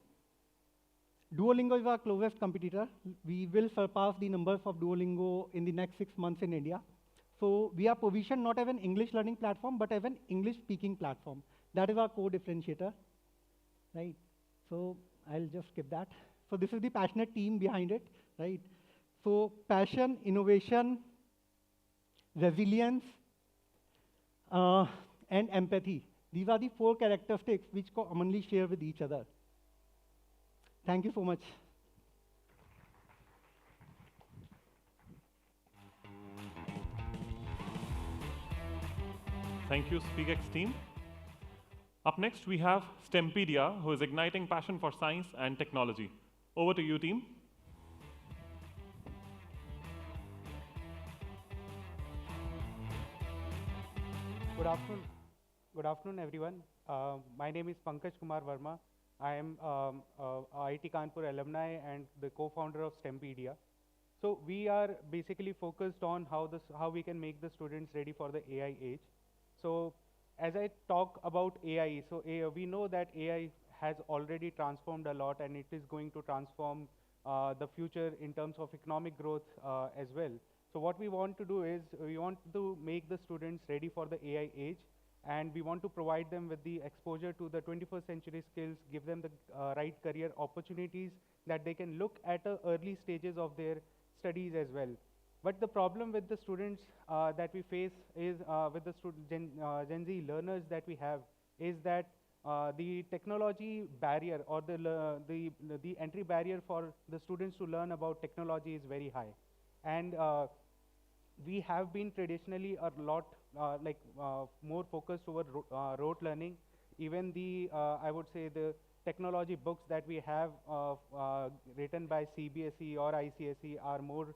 Duolingo is our closest competitor. We will surpass the numbers of Duolingo in the next 6 months in India. So we are positioned not as an English learning platform, but as an English speaking platform. That is our core differentiator, right? So I'll just skip that. So this is the passionate team behind it, right? So passion, innovation, resilience, and empathy. These are the 4 characteristics which commonly share with each other. Thank you so much. Thank you, SpeakX team. Up next, we have STEMpedia, who is igniting passion for science and technology. Over to you, team. Good afternoon. Good afternoon, everyone. My name is Pankaj Kumar Verma. I am IIT Kanpur alumni and the co-founder of STEMpedia. So we are basically focused on how we can make the students ready for the AI age. So as I talk about AI, so we know that AI has already transformed a lot, and it is going to transform the future in terms of economic growth as well. So what we want to do is we want to make the students ready for the AI age, and we want to provide them with the exposure to the 21st century skills, give them the right career opportunities that they can look at the early stages of their studies as well. But the problem with the students that we face is with the Gen Z learners that we have is that the technology barrier or the entry barrier for the students to learn about technology is very high. And we have been traditionally a lot more focused over rote learning. Even I would say the technology books that we have written by CBSE or ICSE are more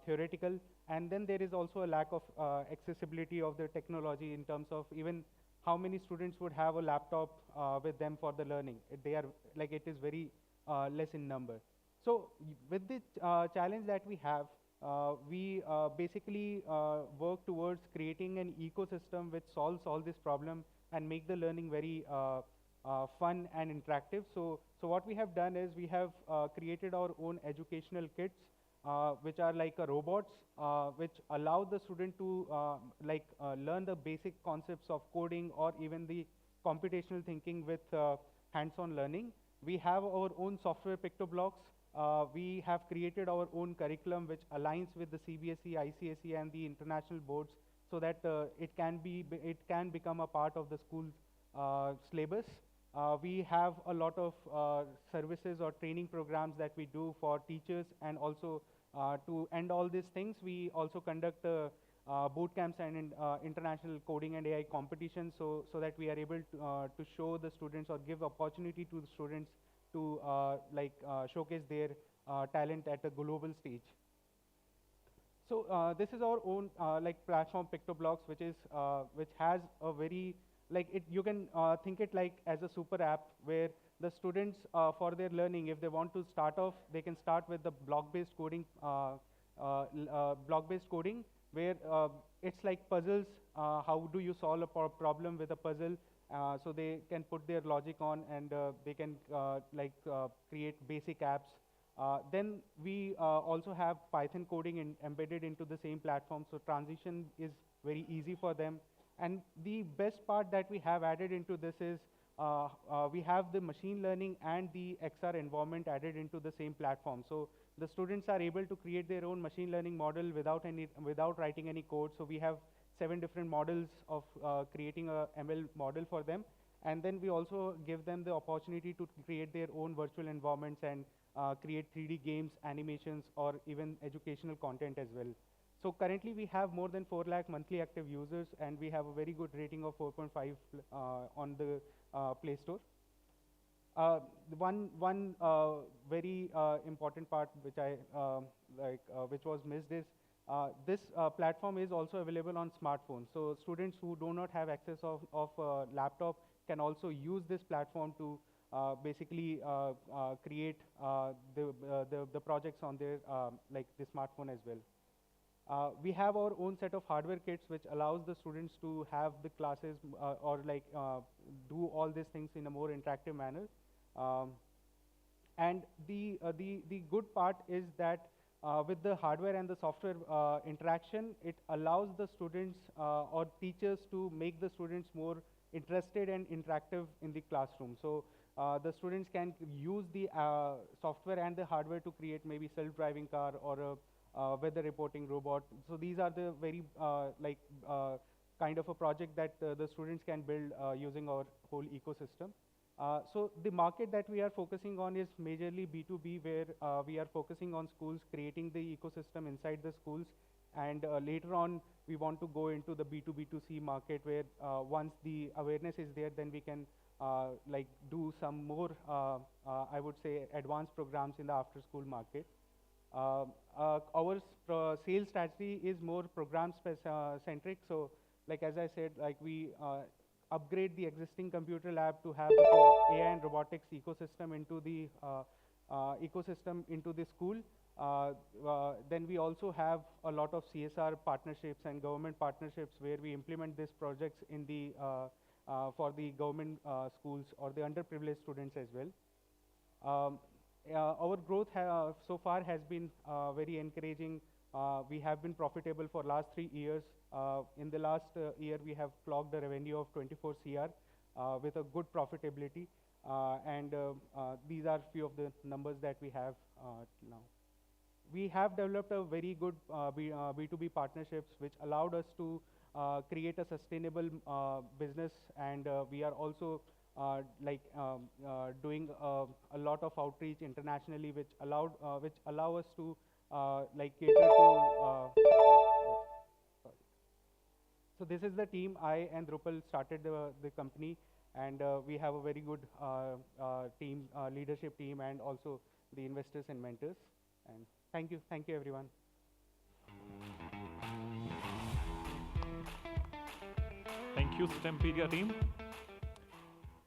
theoretical, and then there is also a lack of accessibility of the technology in terms of even how many students would have a laptop with them for the learning. It is very less in number. So with the challenge that we have, we basically work towards creating an ecosystem which solves all this problem and make the learning very fun and interactive. So what we have done is we have created our own educational kits, which are like robots, which allow the student to learn the basic concepts of coding or even the computational thinking with hands-on learning. We have our own software pictoblocks. We have created our own curriculum which aligns with the CBSE, ICSE, and the international boards, so that it can become a part of the school's syllabus. We have a lot of services or training programs that we do for teachers, and also to end all these things, we also conduct boot camps and international coding and AI competitions, so that we are able to show the students or give opportunity to the students to showcase their talent at a global stage. So this is our own platform Pictoblocks, which has a very you can think it like as a super app where the students for their learning, if they want to start off, they can start with the block-based coding, where it's like puzzles. How do you solve a problem with a puzzle? So they can put their logic on, and they can create basic apps. Then we also have Python coding embedded into the same platform, so transition is very easy for them. And the best part that we have added into this is we have the machine learning and the XR environment added into the same platform. So the students are able to create their own machine learning model without writing any code. So we have 7 different models of creating a ML model for them. And then we also give them the opportunity to create their own virtual environments and create 3D games, animations, or even educational content as well. So currently we have more than 4 lakh monthly active users, and we have a very good rating of 4.5 on the Play Store. One very important part which which was missed is this platform is also available on smartphones. So students who do not have access of laptop can also use this platform to basically create the projects on their like the smartphone as well. We have our own set of hardware kits which allows the students to have the classes or like do all these things in a more interactive manner. And the good part is that with the hardware and the software interaction, it allows the students or teachers to make the students more interested and interactive in the classroom. So the students can use the software and the hardware to create maybe self-driving car or a weather reporting robot. So these are the very kind of a project that the students can build using our whole ecosystem. So the market that we are focusing on is majorly B2B, where we are focusing on schools, creating the ecosystem inside the schools, and later on we want to go into the B2B2C market, where once the awareness is there, then we can like do some more, I would say, advanced programs in the after-school market. Our sales strategy is more program centric. So, like as I said, like we upgrade the existing computer lab to have the AI and robotics ecosystem into the school. Then we also have a lot of CSR partnerships and government partnerships where we implement these projects in the for the government schools or the underprivileged students as well. Our growth so far has been very encouraging. We have been profitable for last 3 years. In the last year, we have clocked a revenue of 24 CR with a good profitability. And these are few of the numbers that we have now. We have developed a very good B2B partnerships, which allowed us to create a sustainable business, and we are also doing a lot of outreach internationally, which allow us to like cater to. So this is the team. I and Drupal started the company, and we have a very good team, leadership team, and also the investors and mentors. And thank you everyone. Thank you, STEMpedia team.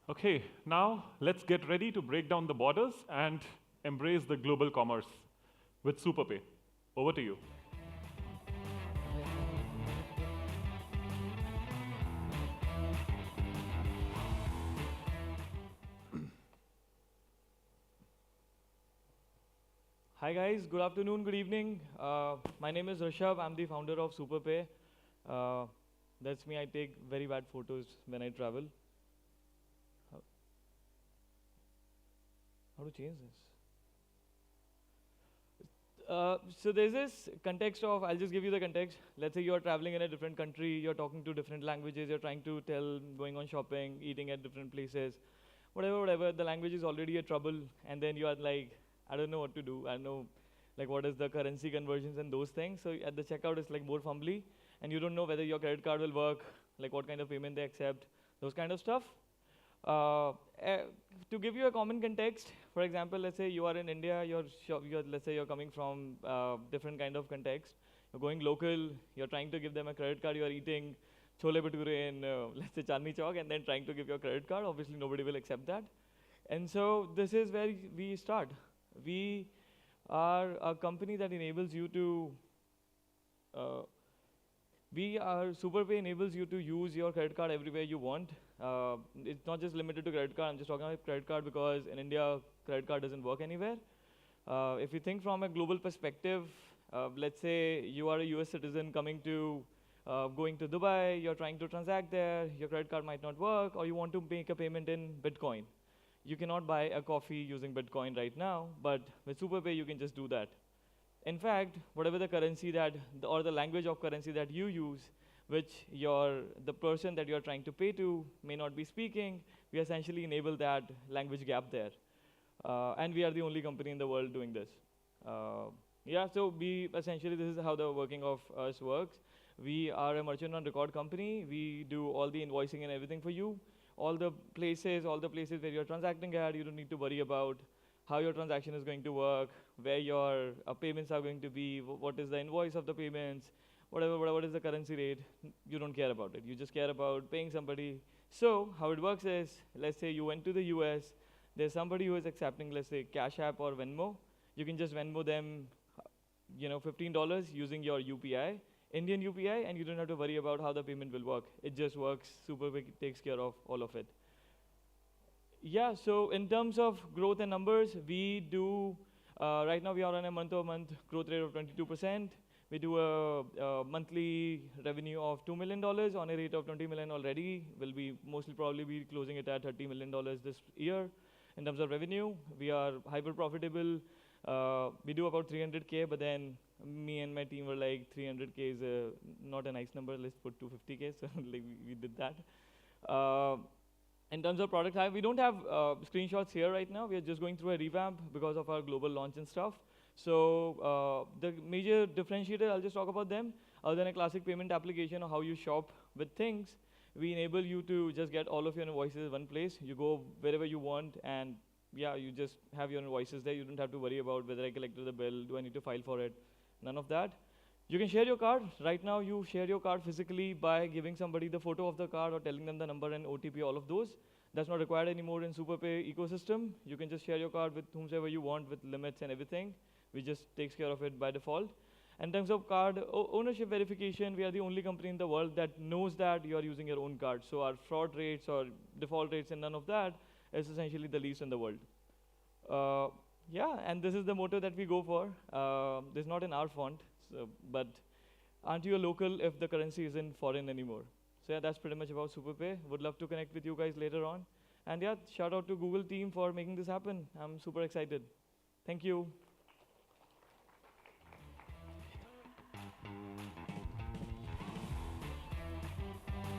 Okay, now let's get ready to break down the borders and embrace the global commerce with SuperPe. Over to you. Hi guys, good afternoon, good evening. My name is Rishabh. I'm the founder of SuperPe. That's me. I take very bad photos when I travel. How to change this? So there's this context of, I'll just give you the context. Let's say you're traveling in a different country, you're talking to different languages, you're trying to tell, going on shopping, eating at different places, whatever, the language is already a trouble, and then you are like, I don't know what to do. I don't know, like what is the currency conversions and those things. So at the checkout, it's like more fumbly, and you don't know whether your credit card will work, like what kind of payment they accept, those kind of stuff. To give you a common context, for example, let's say you are in India, let's say you're coming from different kind of context. You're going local, you're trying to give them a credit card, you're eating chole bhature in, let's say, Chandni Chowk, and then trying to give your credit card. Obviously, nobody will accept that. And so this is where we start. We are a company that enables you to, SuperPe enables you to use your credit card everywhere you want. It's not just limited to credit card. I'm just talking about credit card because in India, credit card doesn't work anywhere. If you think from a global perspective, let's say you are a US citizen going to Dubai, you're trying to transact there, your credit card might not work, or you want to make a payment in Bitcoin. You cannot buy a coffee using Bitcoin right now, but with SuperPe, you can just do that. In fact, whatever the currency or the language of currency that you use, which the person that you're trying to pay to may not be speaking, we essentially enable that language gap there. And we are the only company in the world doing this. Yeah, so essentially this is how the working of us works. We are a merchant on record company. We do all the invoicing and everything for you. all the places where you're transacting at. You don't need to worry about how your transaction is going to work, where your payments are going to be, what is the invoice of the payments, whatever is the currency rate. You don't care about it. You just care about paying somebody. So how it works is, let's say you went to the US, there's somebody who is accepting, let's say, Cash App or Venmo. You can just Venmo them, $15 using your UPI, Indian UPI, and you don't have to worry about how the payment will work. It just works. SuperPe takes care of all of it. Yeah, so in terms of growth and numbers, we do, right now we are on a month-over-month growth rate of 22%. We do a monthly revenue of $2 million on a rate of 20 million already. We'll be probably be closing it at $30 million this year. In terms of revenue, we are hyper profitable. We do about 300K, but then me and my team were like, 300K is not a nice number. Let's put 250K. So like we did that. In terms of product hype, we don't have screenshots here right now. We are just going through a revamp because of our global launch and stuff. So the major differentiator, I'll just talk about them. Other than a classic payment application or how you shop with things, we enable you to just get all of your invoices in one place. You go wherever you want, and yeah, you just have your invoices there. You don't have to worry about whether I collected the bill, do I need to file for it, none of that. You can share your card. Right now, you share your card physically by giving somebody the photo of the card or telling them the number and OTP, all of those. That's not required anymore in SuperPe ecosystem. You can just share your card with whomsoever you want with limits and everything. We just takes care of it by default. In terms of card ownership verification, we are the only company in the world that knows that you are using your own card. So our fraud rates or default rates and none of that is essentially the least in the world. Yeah, and this is the motto that we go for. This is not in our font, but aren't you a local if the currency isn't foreign anymore? So yeah, that's pretty much about SuperPe. Would love to connect with you guys later on. And yeah, shout out to Google team for making this happen. I'm super excited. Thank you.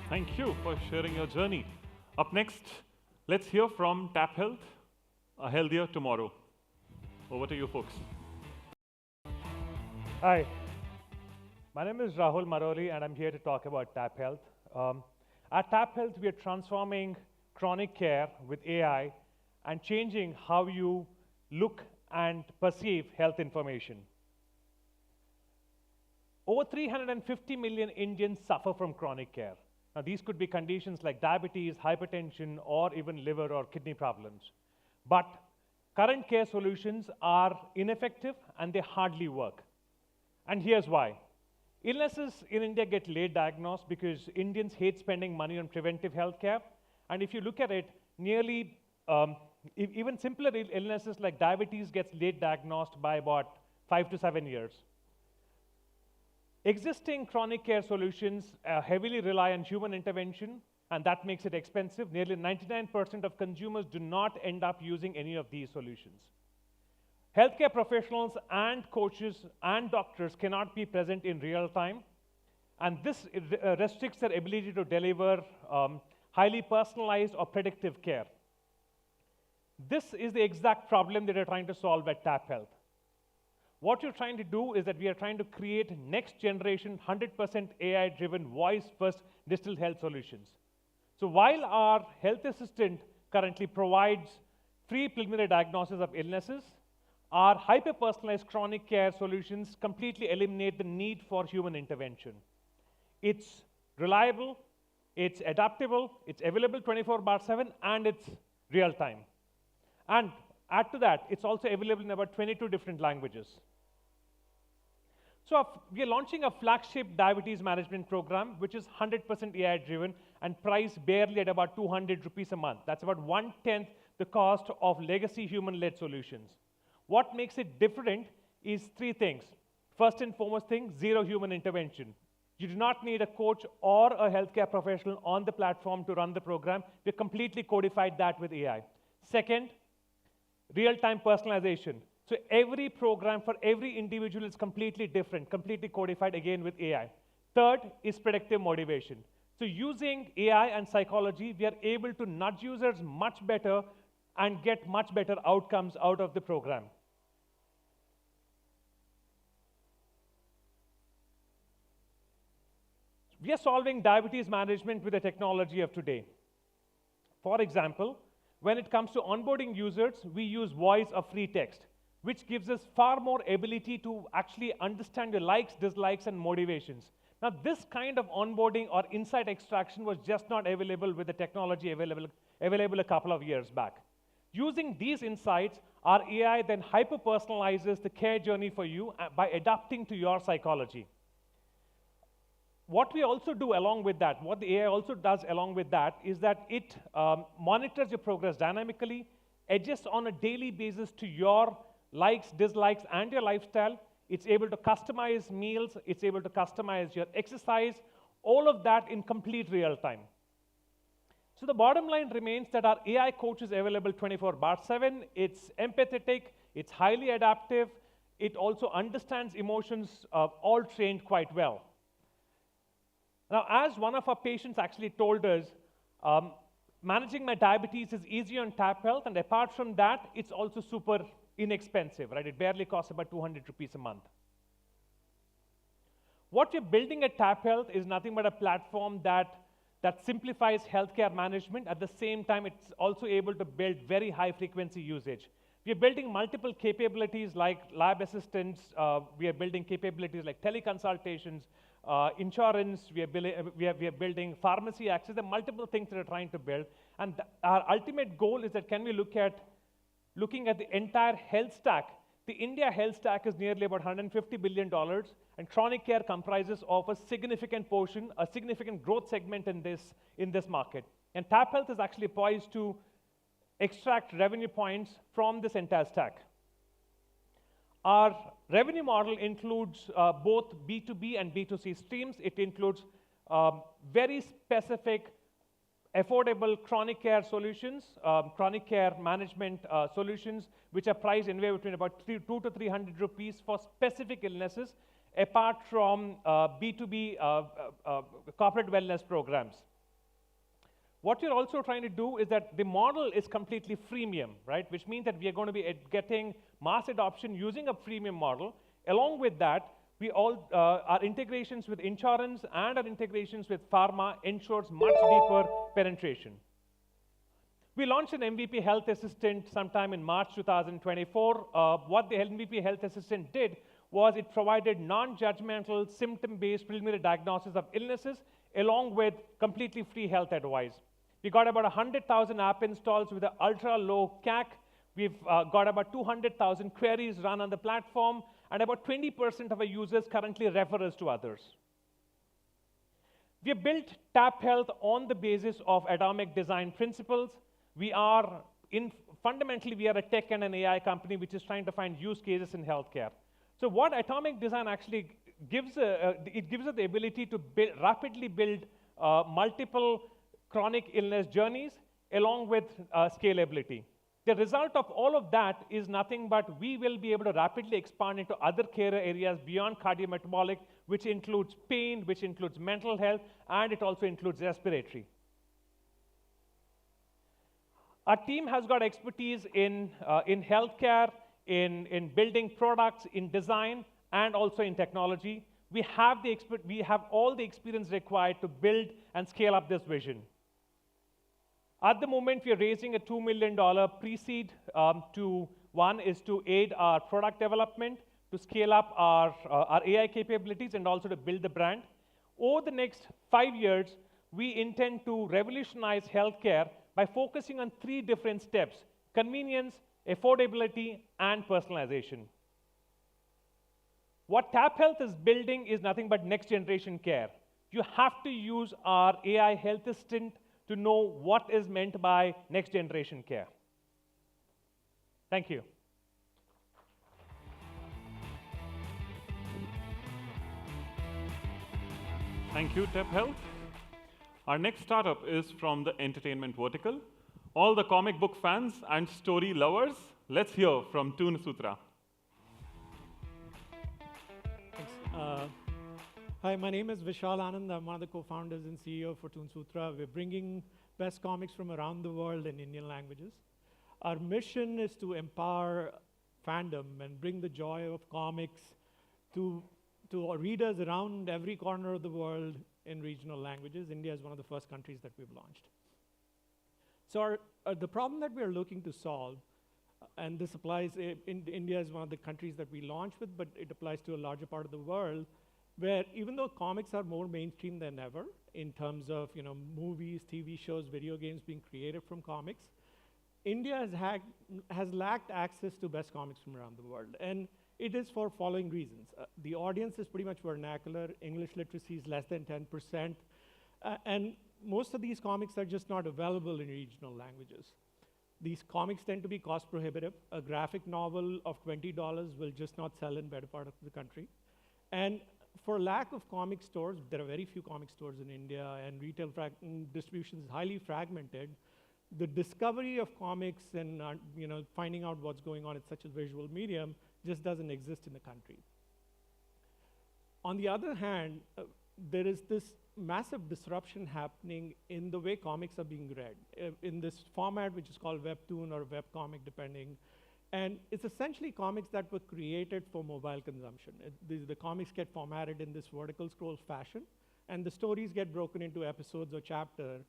Thank you for sharing your journey. Up next, let's hear from Tap Health, a healthier tomorrow. Over to you, folks. Hi, my name is Rahul Maroli, and I'm here to talk about Tap Health. At Tap Health, we are transforming chronic care with AI and changing how you look and perceive health information. Over 350 million Indians suffer from chronic care. Now, these could be conditions like diabetes, hypertension, or even liver or kidney problems. But current care solutions are ineffective and they hardly work. And here's why. Illnesses in India get late diagnosed because Indians hate spending money on preventive health care. And if you look at it, nearly even simpler illnesses like diabetes gets late diagnosed by about 5 to 7 years. Existing chronic care solutions heavily rely on human intervention, and that makes it expensive. Nearly 99% of consumers do not end up using any of these solutions. Healthcare professionals and coaches and doctors cannot be present in real time, and this restricts their ability to deliver highly personalized or predictive care. This is the exact problem that we're trying to solve at Tap Health. What you're trying to do is that we are trying to create next generation 100% AI-driven voice-first digital health solutions. So while our health assistant currently provides free preliminary diagnosis of illnesses, our hyper-personalized chronic care solutions completely eliminate the need for human intervention. It's reliable, it's adaptable, it's available 24/7, and it's real-time. And add to that, it's also available in about 22 different languages. So we are launching a flagship diabetes management program, which is 100% AI-driven and priced barely at about 200 rupees a month. That's about 1/10 the cost of legacy human-led solutions. What makes it different is 3 things. First and foremost thing, zero human intervention. You do not need a coach or a healthcare professional on the platform to run the program. We completely codified that with AI. Second, real-time personalization. So every program for every individual is completely different, completely codified again with AI. Third is predictive motivation. So using AI and psychology, we are able to nudge users much better and get much better outcomes out of the program. We are solving diabetes management with the technology of today. For example, when it comes to onboarding users, we use voice or free text, which gives us far more ability to actually understand your likes, dislikes, and motivations. Now, this kind of onboarding or insight extraction was just not available with the technology available a couple of years back. Using these insights, our AI then hyper-personalizes the care journey for you by adapting to your psychology. What we also do along with that, what the AI also does along with that, is that it monitors your progress dynamically, adjusts on a daily basis to your likes, dislikes, and your lifestyle. It's able to customize meals, it's able to customize your exercise, all of that in complete real time. So the bottom line remains that our AI coach is available 24/7. It's empathetic, it's highly adaptive, it also understands emotions, all trained quite well. Now, as one of our patients actually told us, managing my diabetes is easy on Tap Health, and apart from that, it's also super inexpensive, right? It barely costs about 200 rupees a month. What we're building at Tap Health is nothing but a platform that simplifies healthcare management. At the same time, it's also able to build very high frequency usage. We are building multiple capabilities like lab assistants. We are building capabilities like teleconsultations, insurance. We are building pharmacy access. There are multiple things that we're trying to build. And our ultimate goal is that can we looking at the entire health stack. The India health stack is nearly about $150 billion, and chronic care comprises of a significant portion, a significant growth segment in this market. And Tap Health is actually poised to extract revenue points from this entire stack. Our revenue model includes both B2B and B2C streams. It includes very specific, affordable chronic care solutions, chronic care management solutions, which are priced anywhere between about 200 to 300 rupees for specific illnesses, apart from B2B corporate wellness programs. What we're also trying to do is that the model is completely freemium, right? Which means that we are going to be getting mass adoption using a freemium model. Along with that, our integrations with insurance and our integrations with pharma ensures much deeper penetration. We launched an MVP Health Assistant sometime in March 2024. What the MVP Health Assistant did was it provided non-judgmental, symptom-based preliminary diagnosis of illnesses along with completely free health advice. We got about 100,000 app installs with an ultra-low CAC. We've got about 200,000 queries run on the platform, and about 20% of our users currently refer us to others. We have built Tap Health on the basis of atomic design principles. Fundamentally, we are a tech and an AI company which is trying to find use cases in healthcare. So what atomic design actually gives, it gives us the ability to rapidly build multiple chronic illness journeys along with scalability. The result of all of that is nothing but we will be able to rapidly expand into other care areas beyond cardiometabolic, which includes pain, which includes mental health, and it also includes respiratory. Our team has got expertise in healthcare, in building products, in design, and also in technology. We have all the experience required to build and scale up this vision. At the moment, we are raising a $2 million pre-seed. One is to aid our product development, to scale up our AI capabilities, and also to build the brand. Over the next 5 years, we intend to revolutionize healthcare by focusing on 3 different steps: convenience, affordability, and personalization. What Tap Health is building is nothing but next generation care. You have to use our AI health assistant to know what is meant by next generation care. Thank you. Thank you, Tap Health. Our next startup is from the entertainment vertical. All the comic book fans and story lovers, let's hear from Toonsutra. Thanks. Hi, my name is Vishal Anand. I'm one of the co-founders and CEO for Toonsutra. We're bringing best comics from around the world in Indian languages. Our mission is to empower fandom and bring the joy of comics to readers around every corner of the world in regional languages. India is one of the first countries that we've launched. So the problem that we're looking to solve, and this applies, India is one of the countries that we launch with, but it applies to a larger part of the world, where even though comics are more mainstream than ever in terms of movies, TV shows, video games being created from comics, India has lacked access to best comics from around the world. And it is for following reasons. The audience is pretty much vernacular. English literacy is less than 10%. And most of these comics are just not available in regional languages. These comics tend to be cost prohibitive. A graphic novel of $20 will just not sell in better part of the country. And for lack of comic stores, there are very few comic stores in India, and retail distribution is highly fragmented. The discovery of comics and finding out what's going on in such a visual medium just doesn't exist in the country. On the other hand, there is this massive disruption happening in the way comics are being read, in this format which is called webtoon or webcomic, depending. And it's essentially comics that were created for mobile consumption. The comics get formatted in this vertical scroll fashion, and the stories get broken into episodes or chapters,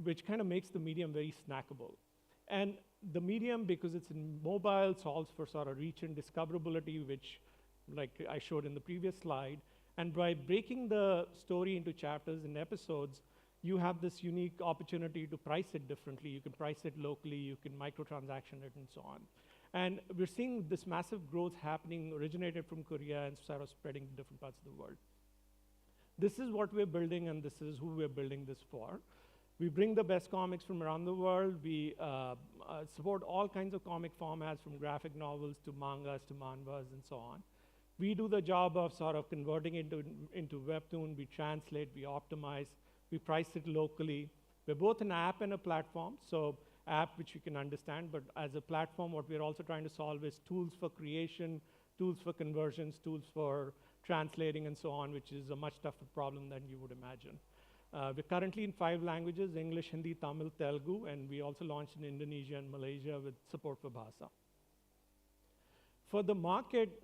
which kind of makes the medium very snackable. And the medium, because it's in mobile, solves for sort of reach and discoverability, which, like I showed in the previous slide. And by breaking the story into chapters and episodes, you have this unique opportunity to price it differently. You can price it locally, you can microtransaction it, and so on. And we're seeing this massive growth happening, originated from Korea and sort of spreading to different parts of the world. This is what we're building, and this is who we're building this for. We bring the best comics from around the world. We support all kinds of comic formats, from graphic novels to mangas to manhwas and so on. We do the job of sort of converting it into webtoon. We translate, we optimize, we price it locally. We're both an app and a platform, so app which you can understand, but as a platform, what we're also trying to solve is tools for creation, tools for conversions, tools for translating and so on, which is a much tougher problem than you would imagine. We're currently in 5 languages: English, Hindi, Tamil, Telugu, and we also launched in Indonesia and Malaysia with support for Bahasa. For the market,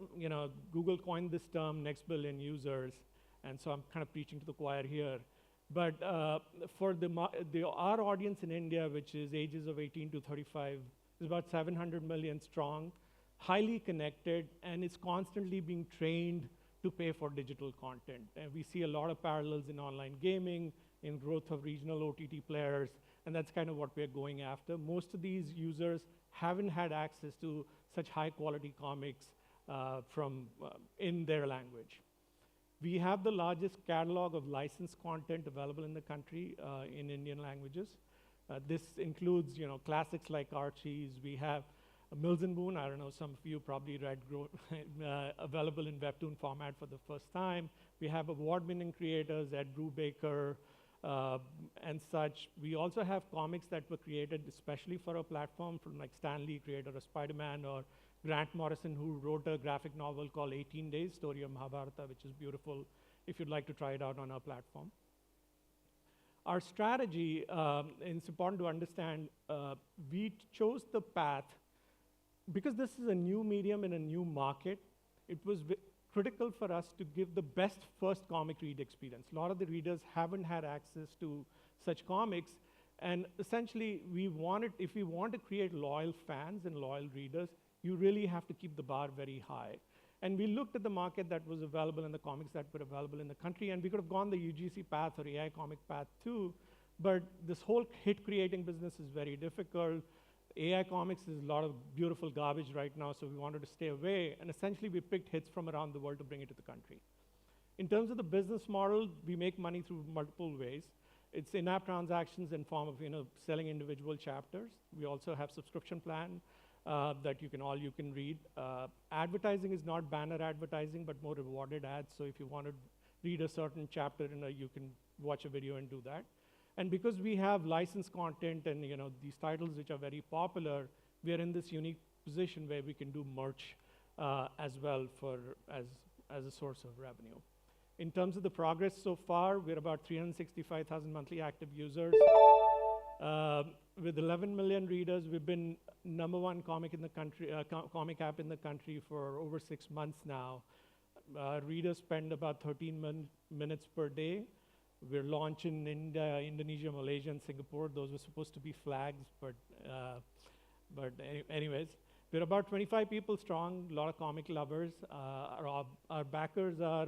Google coined this term, next billion users, and so I'm kind of preaching to the choir here. But for our audience in India, which is ages of 18 to 35, is about 700 million strong, highly connected, and it's constantly being trained to pay for digital content. And we see a lot of parallels in online gaming, in growth of regional OTT players, and that's kind of what we're going after. Most of these users haven't had access to such high quality comics in their language. We have the largest catalog of licensed content available in the country in Indian languages. This includes, classics like Archie's. We have Mills and Boon. I don't know, some of you probably read available in webtoon format for the first time. We have award-winning creators, Ed Brubaker, and such. We also have comics that were created especially for a platform, from like Stan Lee, creator of Spider-Man, or Grant Morrison, who wrote a graphic novel called 18 Days, Story of Mahabharata, which is beautiful if you'd like to try it out on our platform. Our strategy, and it's important to understand, we chose the path because this is a new medium in a new market. It was critical for us to give the best first comic read experience. A lot of the readers haven't had access to such comics, and essentially if we want to create loyal fans and loyal readers, you really have to keep the bar very high. And we looked at the market that was available and the comics that were available in the country, and we could have gone the UGC path or AI comic path too, but this whole hit creating business is very difficult. AI comics is a lot of beautiful garbage right now, so we wanted to stay away, and essentially we picked hits from around the world to bring it to the country. In terms of the business model, we make money through multiple ways. It's in-app transactions in form of selling individual chapters. We also have subscription plan that you can read. Advertising is not banner advertising, but more rewarded ads. So if you want to read a certain chapter, you can watch a video and do that. And because we have licensed content and these titles which are very popular, we are in this unique position where we can do merch as well as a source of revenue. In terms of the progress so far, we're about 365,000 monthly active users. With 11 million readers, we've been #1 comic in the country, comic app in the country for over 6 months now. Readers spend about 13 minutes per day. We're launching in India, Indonesia, Malaysia, and Singapore. Those were supposed to be flags, but anyways. We're about 25 people strong, a lot of comic lovers. Our backers are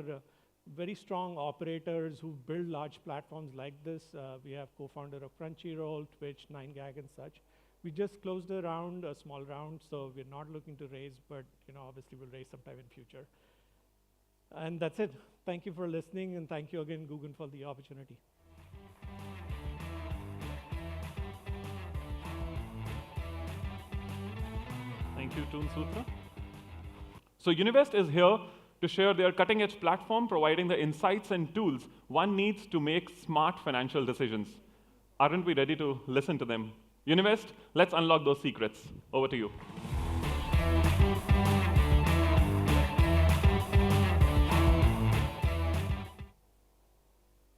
very strong operators who build large platforms like this. We have co-founder of Crunchyroll, Twitch, 9gag, and such. We just closed a round, a small round, so we're not looking to raise, but obviously we'll raise sometime in future. And that's it. Thank you for listening, and thank you again, Google, for the opportunity. Thank you, Toonsutra. So Univest is here to share their cutting-edge platform, providing the insights and tools one needs to make smart financial decisions. Aren't we ready to listen to them? Univest, let's unlock those secrets. Over to you.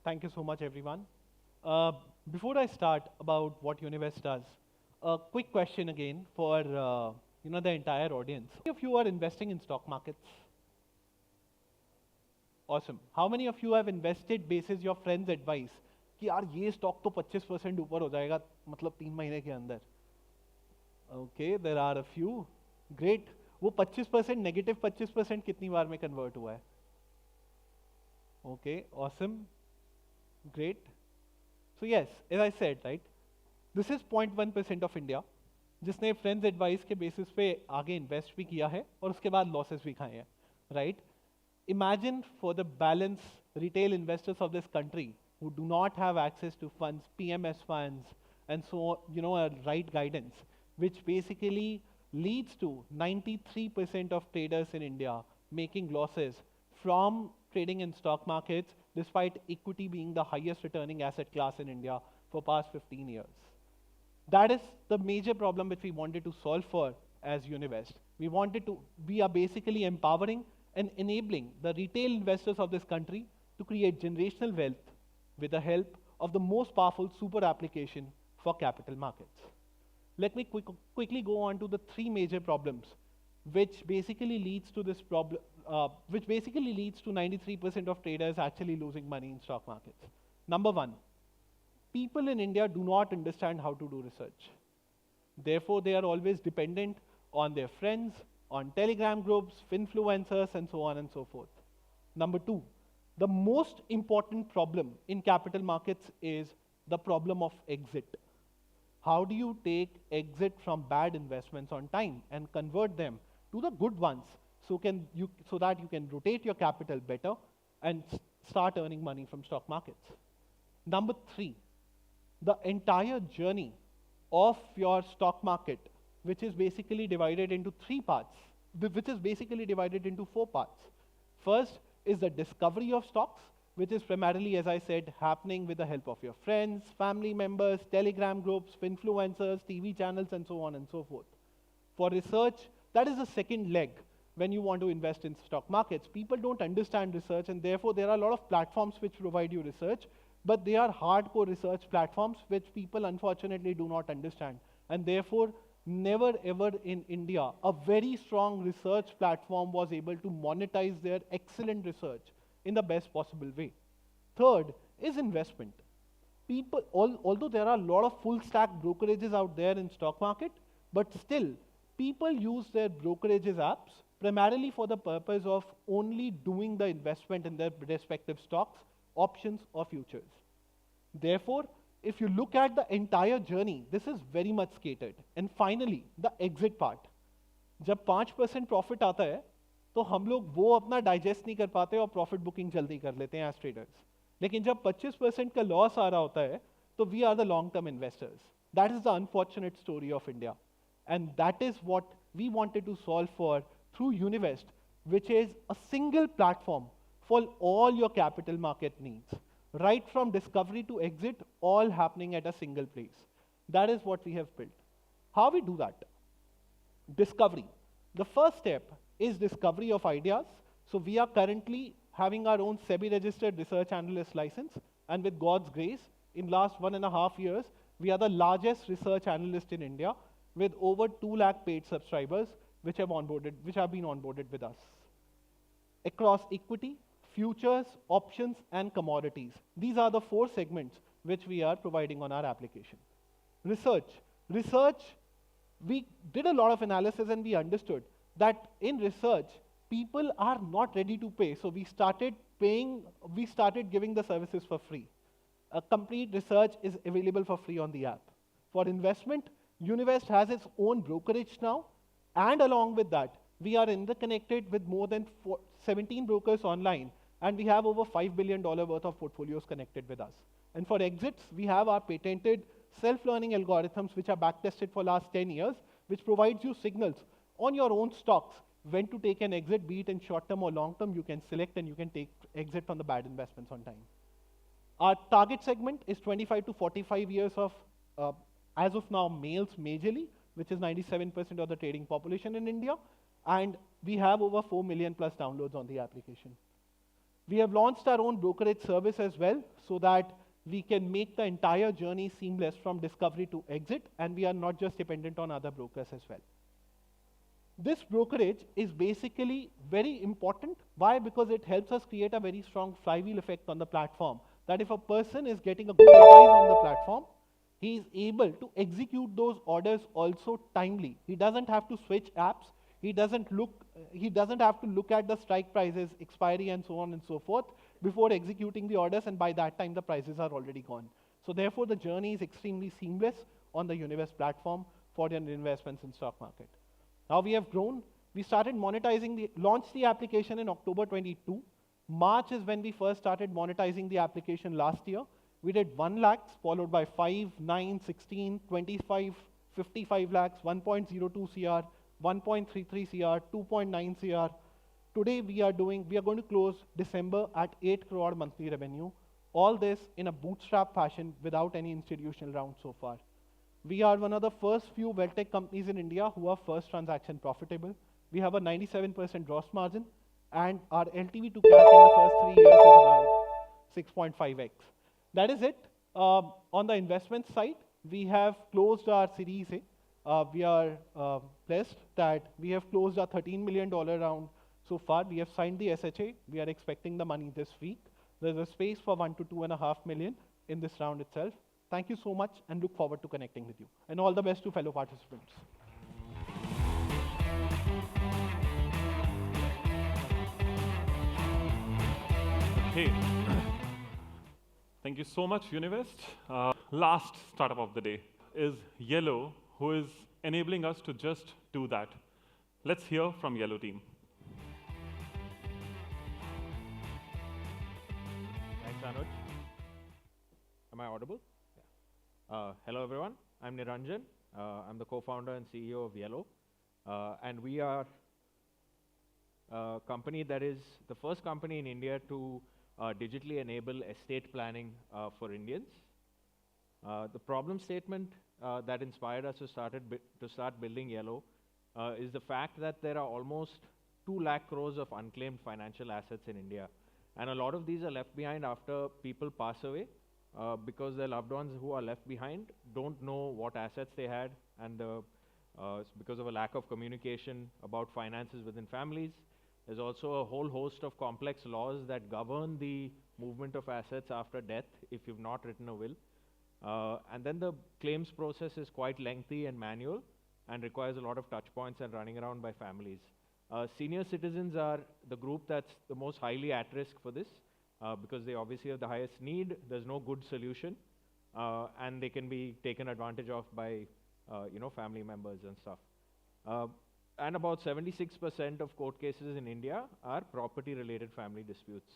Thank you so much, everyone. Before I start about what Univest does, a quick question again for the entire audience. How many of you are investing in stock markets? Awesome. How many of you have invested basis your friend's advice कि यार ये stock तो 25% ऊपर हो जाएगा मतलब 3 महीने के अंदर? Okay, there are a few. Great. वो 25% negative 25% कितनी बार में convert हुआ है? Okay, awesome. Great. So yes, as I said, right, this is 0.1% of India, जिसने फ्रेंड्स एडवाइस के बेसिस पे आगे इन्वेस्ट भी किया है और उसके बाद लॉसेस भी खाए हैं, right? Imagine for the balance retail investors of this country who do not have access to funds, PMS funds, and so right guidance, which basically leads to 93% of traders in India making losses from trading in stock markets, despite equity being the highest returning asset class in India for past 15 years. That is the major problem which we wanted to solve for as Univest. We are basically empowering and enabling the retail investors of this country to create generational wealth with the help of the most powerful super application for capital markets. Let me quickly go on to the 3 major problems which basically leads to this problem, which basically leads to 93% of traders actually losing money in stock markets. Number 1, people in India do not understand how to do research. Therefore, they are always dependent on their friends, on Telegram groups, influencers, and so on and so forth. Number 2, the most important problem in capital markets is the problem of exit. How do you take exit from bad investments on time and convert them to the good ones so that you can rotate your capital better and start earning money from stock markets? Number 3, the entire journey of your stock market, which is basically divided into 3 parts, which is basically divided into 4 parts. First is the discovery of stocks, which is primarily, as I said, happening with the help of your friends, family members, Telegram groups, influencers, TV channels, and so on and so forth. For research, that is the second leg when you want to invest in stock markets. People don't understand research, and therefore there are a lot of platforms which provide you research, but they are hardcore research platforms which people unfortunately do not understand. And therefore, never ever in India, a very strong research platform was able to monetize their excellent research in the best possible way. Third is investment. People, although there are a lot of full stack brokerages out there in stock market, but still people use their brokerages apps primarily for the purpose of only doing the investment in their respective stocks, options, or futures. Therefore, if you look at the entire journey, this is very much catered. And finally, the exit part. जब 5% profit आता है, तो हम लोग वो अपना digest नहीं कर पाते और profit booking जल्दी कर लेते हैं as traders. लेकिन जब 25% का loss आ रहा होता है, तो we are the long-term investors. That is the unfortunate story of India. And that is what we wanted to solve for through Univest, which is a single platform for all your capital market needs. Right from discovery to exit, all happening at a single place. That is what we have built. How we do that? Discovery. The first step is discovery of ideas. So we are currently having our own SEBI-registered research analyst license. And with God's grace, in last 1.5 years, we are the largest research analyst in India with over 2 lakh paid subscribers which have been onboarded with us. Across equity, futures, options, and commodities. These are the 4 segments which we are providing on our application. Research. Research, we did a lot of analysis and we understood that in research, people are not ready to pay. So we started giving the services for free. A complete research is available for free on the app. For investment, Univest has its own brokerage now, and along with that, we are interconnected with more than 17 brokers online, and we have over $5 billion worth of portfolios connected with us. And for exits, we have our patented self-learning algorithms which are backtested for last 10 years, which provides you signals on your own stocks when to take an exit, be it in short term or long term. You can select and you can take exit from the bad investments on time. Our target segment is 25 to 45 years of, as of now, males majorly, which is 97% of the trading population in India. And we have over 4 million plus downloads on the application. We have launched our own brokerage service as well, so that we can make the entire journey seamless from discovery to exit, and we are not just dependent on other brokers as well. This brokerage is basically very important. Why? Because it helps us create a very strong flywheel effect on the platform, that if a person is getting a good advice on the platform, he is able to execute those orders also timely. He doesn't have to switch apps. He doesn't have to look at the strike prices, expiry, and so on and so forth before executing the orders, and by that time the prices are already gone. So therefore the journey is extremely seamless on the Univest platform for your investments in stock market. Now we have grown. We started monetizing launched the application in October 22. March is when we first started monetizing the application last year. We did 1 lakh, followed by 5, 9, 16, 25, 55 lakhs, 1.02 CR, 1.33 CR, 2.9 CR. Today we are going to close December at 8 crore monthly revenue. All this in a bootstrap fashion without any institutional round so far. We are one of the first few wealth tech companies in India who are first transaction profitable. We have a 97% gross margin, and our LTV to CAC in the first 3 years is about 6.5x. That is it. On the investment side, we have closed our Series A. We are blessed that we have closed our $13 million round so far. We have signed the SHA. We are expecting the money this week. There's a space for 1 to 2.5 million in this round itself. Thank you so much, and look forward to connecting with you. And all the best to fellow participants. Okay. Thank you so much, Univest. Last startup of the day is Yellow, who is enabling us to just do that. Let's hear from Yellow team. Thanks, Anuj. Am I audible? Yeah. Hello, everyone. I'm Niranjan. I'm the co-founder and CEO of Yellow. And we are a company that is the first company in India to digitally enable estate planning for Indians. The problem statement that inspired us to start building Yellow is the fact that there are almost 2 lakh crores of unclaimed financial assets in India. And a lot of these are left behind after people pass away because their loved ones who are left behind don't know what assets they had, and because of a lack of communication about finances within families. There's also a whole host of complex laws that govern the movement of assets after death if you've not written a will. And then the claims process is quite lengthy and manual and requires a lot of touch points and running around by families. Senior citizens are the group that's the most highly at risk for this because they obviously have the highest need. There's no good solution, and they can be taken advantage of by family members and stuff. And about 76% of court cases in India are property-related family disputes.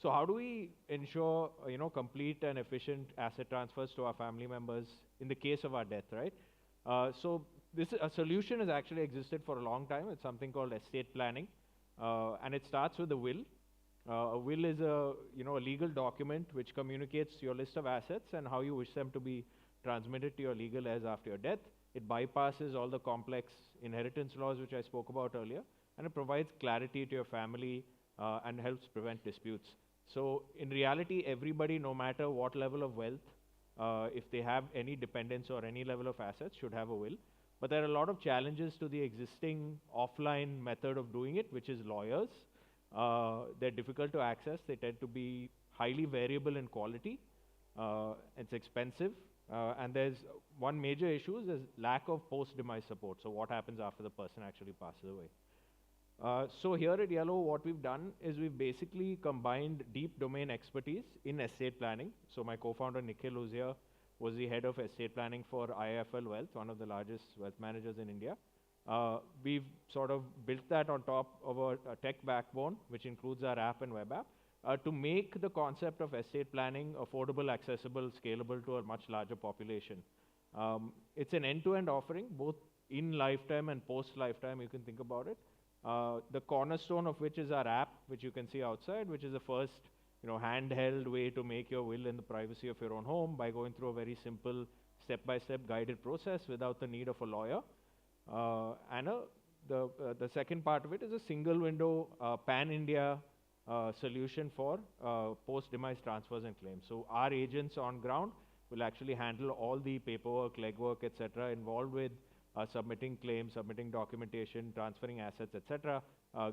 So how do we ensure, complete and efficient asset transfers to our family members in the case of our death, right? So a solution has actually existed for a long time. It's something called estate planning, and it starts with a will. A will is a legal document which communicates your list of assets and how you wish them to be transmitted to your legal heirs after your death. It bypasses all the complex inheritance laws which I spoke about earlier, and it provides clarity to your family and helps prevent disputes. So in reality, everybody, no matter what level of wealth, if they have any dependents or any level of assets, should have a will. But there are a lot of challenges to the existing offline method of doing it, which is lawyers. They're difficult to access. They tend to be highly variable in quality. It's expensive. And there's one major issue is lack of post-demise support. So what happens after the person actually passes away? So here at Yellow, what we've done is we've basically combined deep domain expertise in estate planning. So my co-founder Nikhil, who's here, was the head of estate planning for IIFL Wealth, one of the largest wealth managers in India. We've sort of built that on top of a tech backbone, which includes our app and web app, to make the concept of estate planning affordable, accessible, scalable to a much larger population. It's an end-to-end offering, both in lifetime and post-lifetime, you can think about it. The cornerstone of which is our app, which you can see outside, which is the first handheld way to make your will in the privacy of your own home by going through a very simple step-by-step guided process without the need of a lawyer. The second part of it is a single window pan-India solution for post-demise transfers and claims. So our agents on ground will actually handle all the paperwork, legwork, etc. involved with submitting claims, submitting documentation, transferring assets, etc.,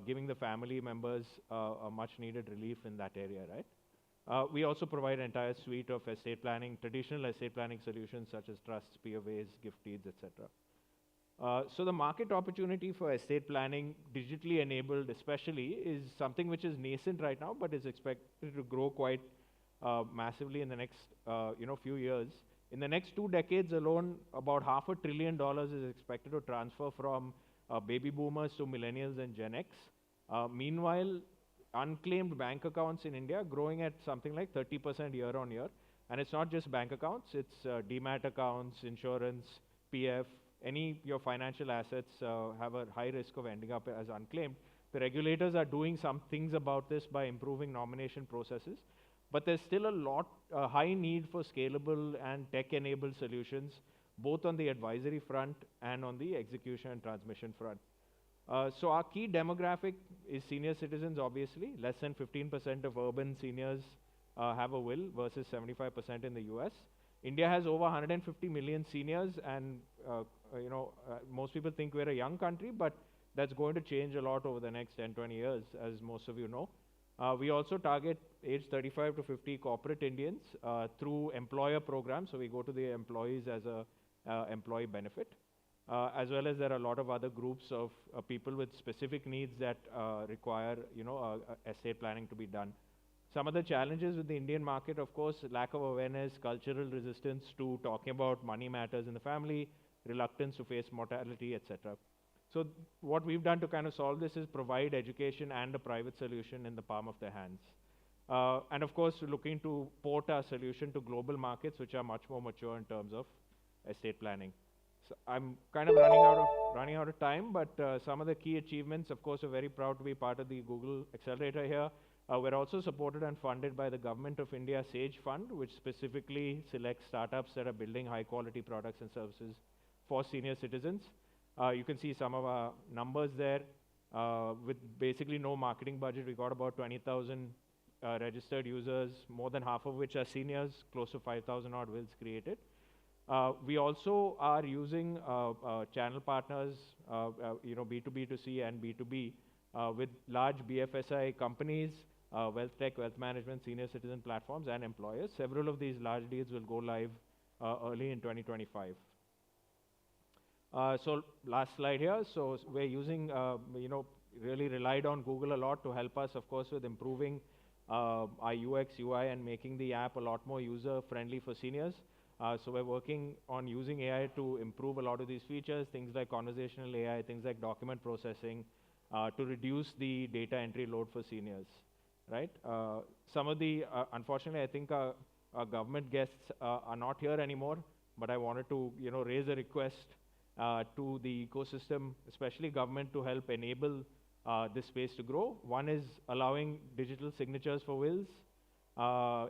giving the family members a much needed relief in that area, right? We also provide an entire suite of estate planning, traditional estate planning solutions such as trusts, POAs, gift deeds, etc. So the market opportunity for estate planning, digitally enabled especially, is something which is nascent right now, but is expected to grow quite massively in the next few years. In the next 2 decades alone, about $500 billion is expected to transfer from baby boomers to millennials and Gen X. Meanwhile, unclaimed bank accounts in India growing at something like 30% year on year. And it's not just bank accounts, it's demat accounts, insurance, PF, your financial assets have a high risk of ending up as unclaimed. The regulators are doing some things about this by improving nomination processes. But there's still a high need for scalable and tech-enabled solutions, both on the advisory front and on the execution and transmission front. So our key demographic is senior citizens, obviously. Less than 15% of urban seniors have a will versus 75% in the US. India has over 150 million seniors, and most people think we're a young country, but that's going to change a lot over the next 10, 20 years, as most of you know. We also target age 35 to 50 corporate Indians through employer programs. So we go to the employees as a employee benefit, as well as there are a lot of other groups of people with specific needs that require, estate planning to be done. Some of the challenges with the Indian market, of course, lack of awareness, cultural resistance to talking about money matters in the family, reluctance to face mortality, etc. So what we've done to kind of solve this is provide education and a private solution in the palm of their hands. And of course, looking to port our solution to global markets, which are much more mature in terms of estate planning. So I'm kind of running out of time, but some of the key achievements, of course, we're very proud to be part of the Google Accelerator here. We're also supported and funded by the Government of India SAGE Fund, which specifically selects startups that are building high-quality products and services for senior citizens. You can see some of our numbers there. With basically no marketing budget, we got about 20,000 registered users, more than half of which are seniors, close to 5,000 odd wills created. We also are using channel partners, B2B2C and B2B, with large BFSI companies, wealth tech, wealth management, senior citizen platforms, and employers. Several of these large deals will go live early in 2025. So last slide here. So we're using, really relied on Google a lot to help us, of course, with improving our UX, UI, and making the app a lot more user-friendly for seniors. So we're working on using AI to improve a lot of these features, things like conversational AI, things like document processing, to reduce the data entry load for seniors, right? Some of the, unfortunately, I think our government guests are not here anymore, but I wanted to, raise a request to the ecosystem, especially government, to help enable this space to grow. One is allowing digital signatures for wills,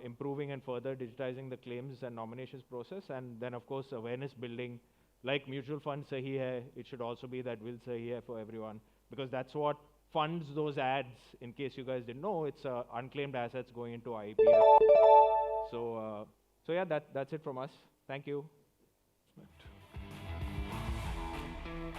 improving and further digitizing the claims and nominations process, and then, of course, awareness building. Like mutual funds sahi hai, it should also be that will sahi hai for everyone, because that's what funds those ads. In case you guys didn't know, it's unclaimed assets going into IPF. So yeah, that's it from us. Thank you.